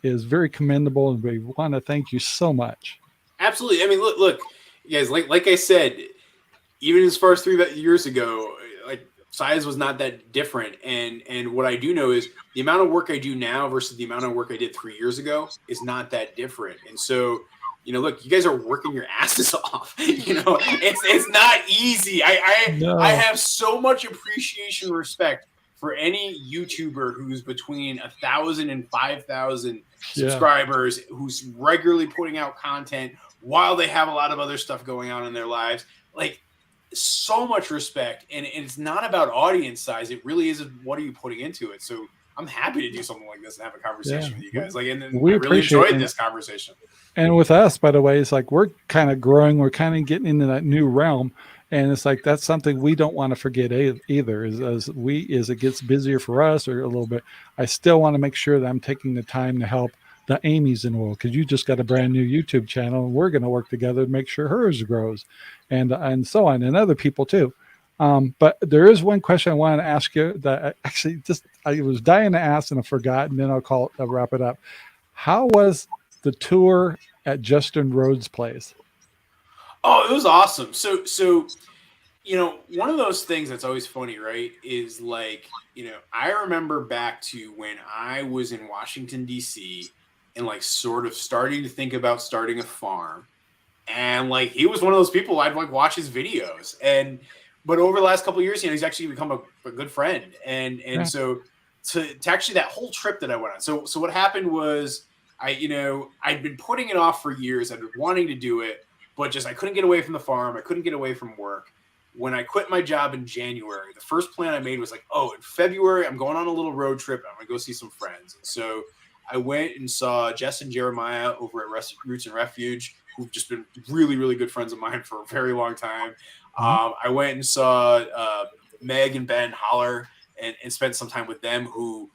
is very commendable, and we want to thank you so much. Absolutely. I mean, look, you guys, like I said, even as far as 3 years ago, like size was not that different. And what I do know is the amount of work I do now versus the amount of work I did 3 years ago is not that different. And so, look, you guys are working your asses off. It's not easy. I have so much appreciation and respect for any YouTuber who's between 1,000 and 5,000 subscribers, who's regularly putting out content while they have a lot of other stuff going on in their lives. Like, so much respect. And it's not about audience size. It really is what are you putting into it. So I'm happy to do something like this and have a conversation with you guys. Like, and we I really enjoyed it. this conversation. And with us, by the way, it's like we're kind of growing. We're kind of getting into that new realm. And it's like that's something we don't want to forget either. As it gets busier for us or a little bit, I still want to make sure that I'm taking the time to help the Aimees in the world, because you just got a brand new YouTube channel, and we're going to work together to make sure hers grows, and so on, and other people too. But there is one question I wanted to ask you that I was dying to ask and I forgot, and then I'll wrap it up. How was the tour at Justin Rhodes' place? Oh, it was awesome. So, one of those things that's always funny, right, is like, I remember back to when I was in Washington, D.C., and like sort of starting to think about starting a farm. And like, he was one of those people I'd like watch his videos. But over the last couple of years, he's actually become a good friend. And so to actually that whole trip that I went on. So what happened was I'd been putting it off for years. I'd been wanting to do it, but just I couldn't get away from the farm. I couldn't get away from work. When I quit my job in January, the first plan I made was like, in February, I'm going on a little road trip. I'm going to go see some friends. And so I went and saw Jess and Jeremiah over at Roots and Refuge, who've just been really, really good friends of mine for a very long time. I went and saw Meg and Ben Holler and spent some time with them who,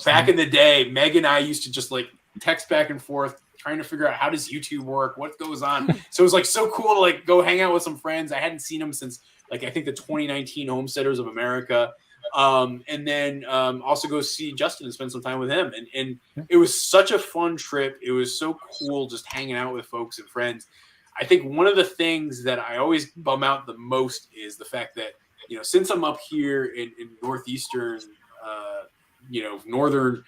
back in the day, Meg and I used to just like text back and forth, trying to figure out how does YouTube work, what goes on. So it was like so cool to like go hang out with some friends. I hadn't seen them since like I think the 2019 Homesteaders of America. And then also go see Justin and spend some time with him. And it was such a fun trip. It was so cool just hanging out with folks and friends. I think one of the things that I always bum out the most is the fact that, since I'm up here in northeastern, northern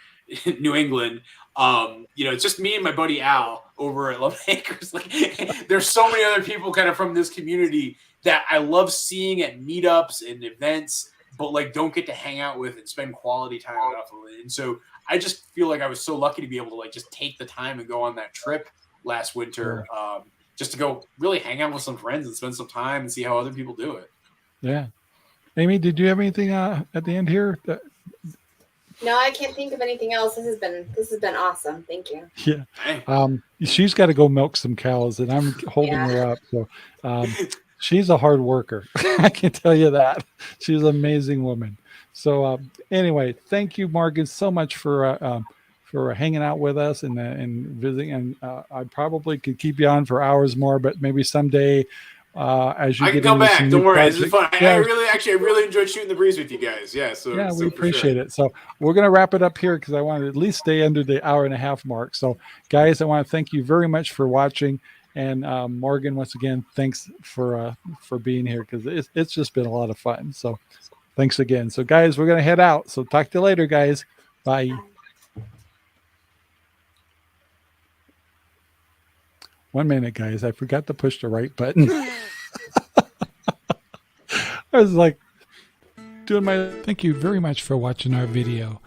New England, it's just me and my buddy Al over at Love Acres. Like, there's so many other people kind of from this community that I love seeing at meetups and events, but like don't get to hang out with and spend quality time with. And so I just feel like I was so lucky to be able to like just take the time and go on that trip last winter, just to go really hang out with some friends and spend some time and see how other people do it. Yeah. Amy, did you have anything at the end here? No, I can't think of anything else. This has been awesome. Thank you. Yeah. She's got to go milk some cows, and I'm holding her up. So she's a hard worker. I can tell you that. She's an amazing woman. So anyway, thank you, Morgan, so much for hanging out with us and visiting. And I probably could keep you on for hours more, but maybe someday as you I can come back. Don't worry. This is fun. I really enjoyed shooting the breeze with you guys. Yeah. So we appreciate it. So we're going to wrap it up here because I want to at least stay under the hour and a half mark. So guys, I want to thank you very much for watching. And Morgan, once again, thanks for being here because it's just been a lot of fun. So thanks again. So guys, we're going to head out. So talk to you later, guys. Bye. One minute, guys. I forgot to push the right button. I was like doing my... Thank you very much for watching our video.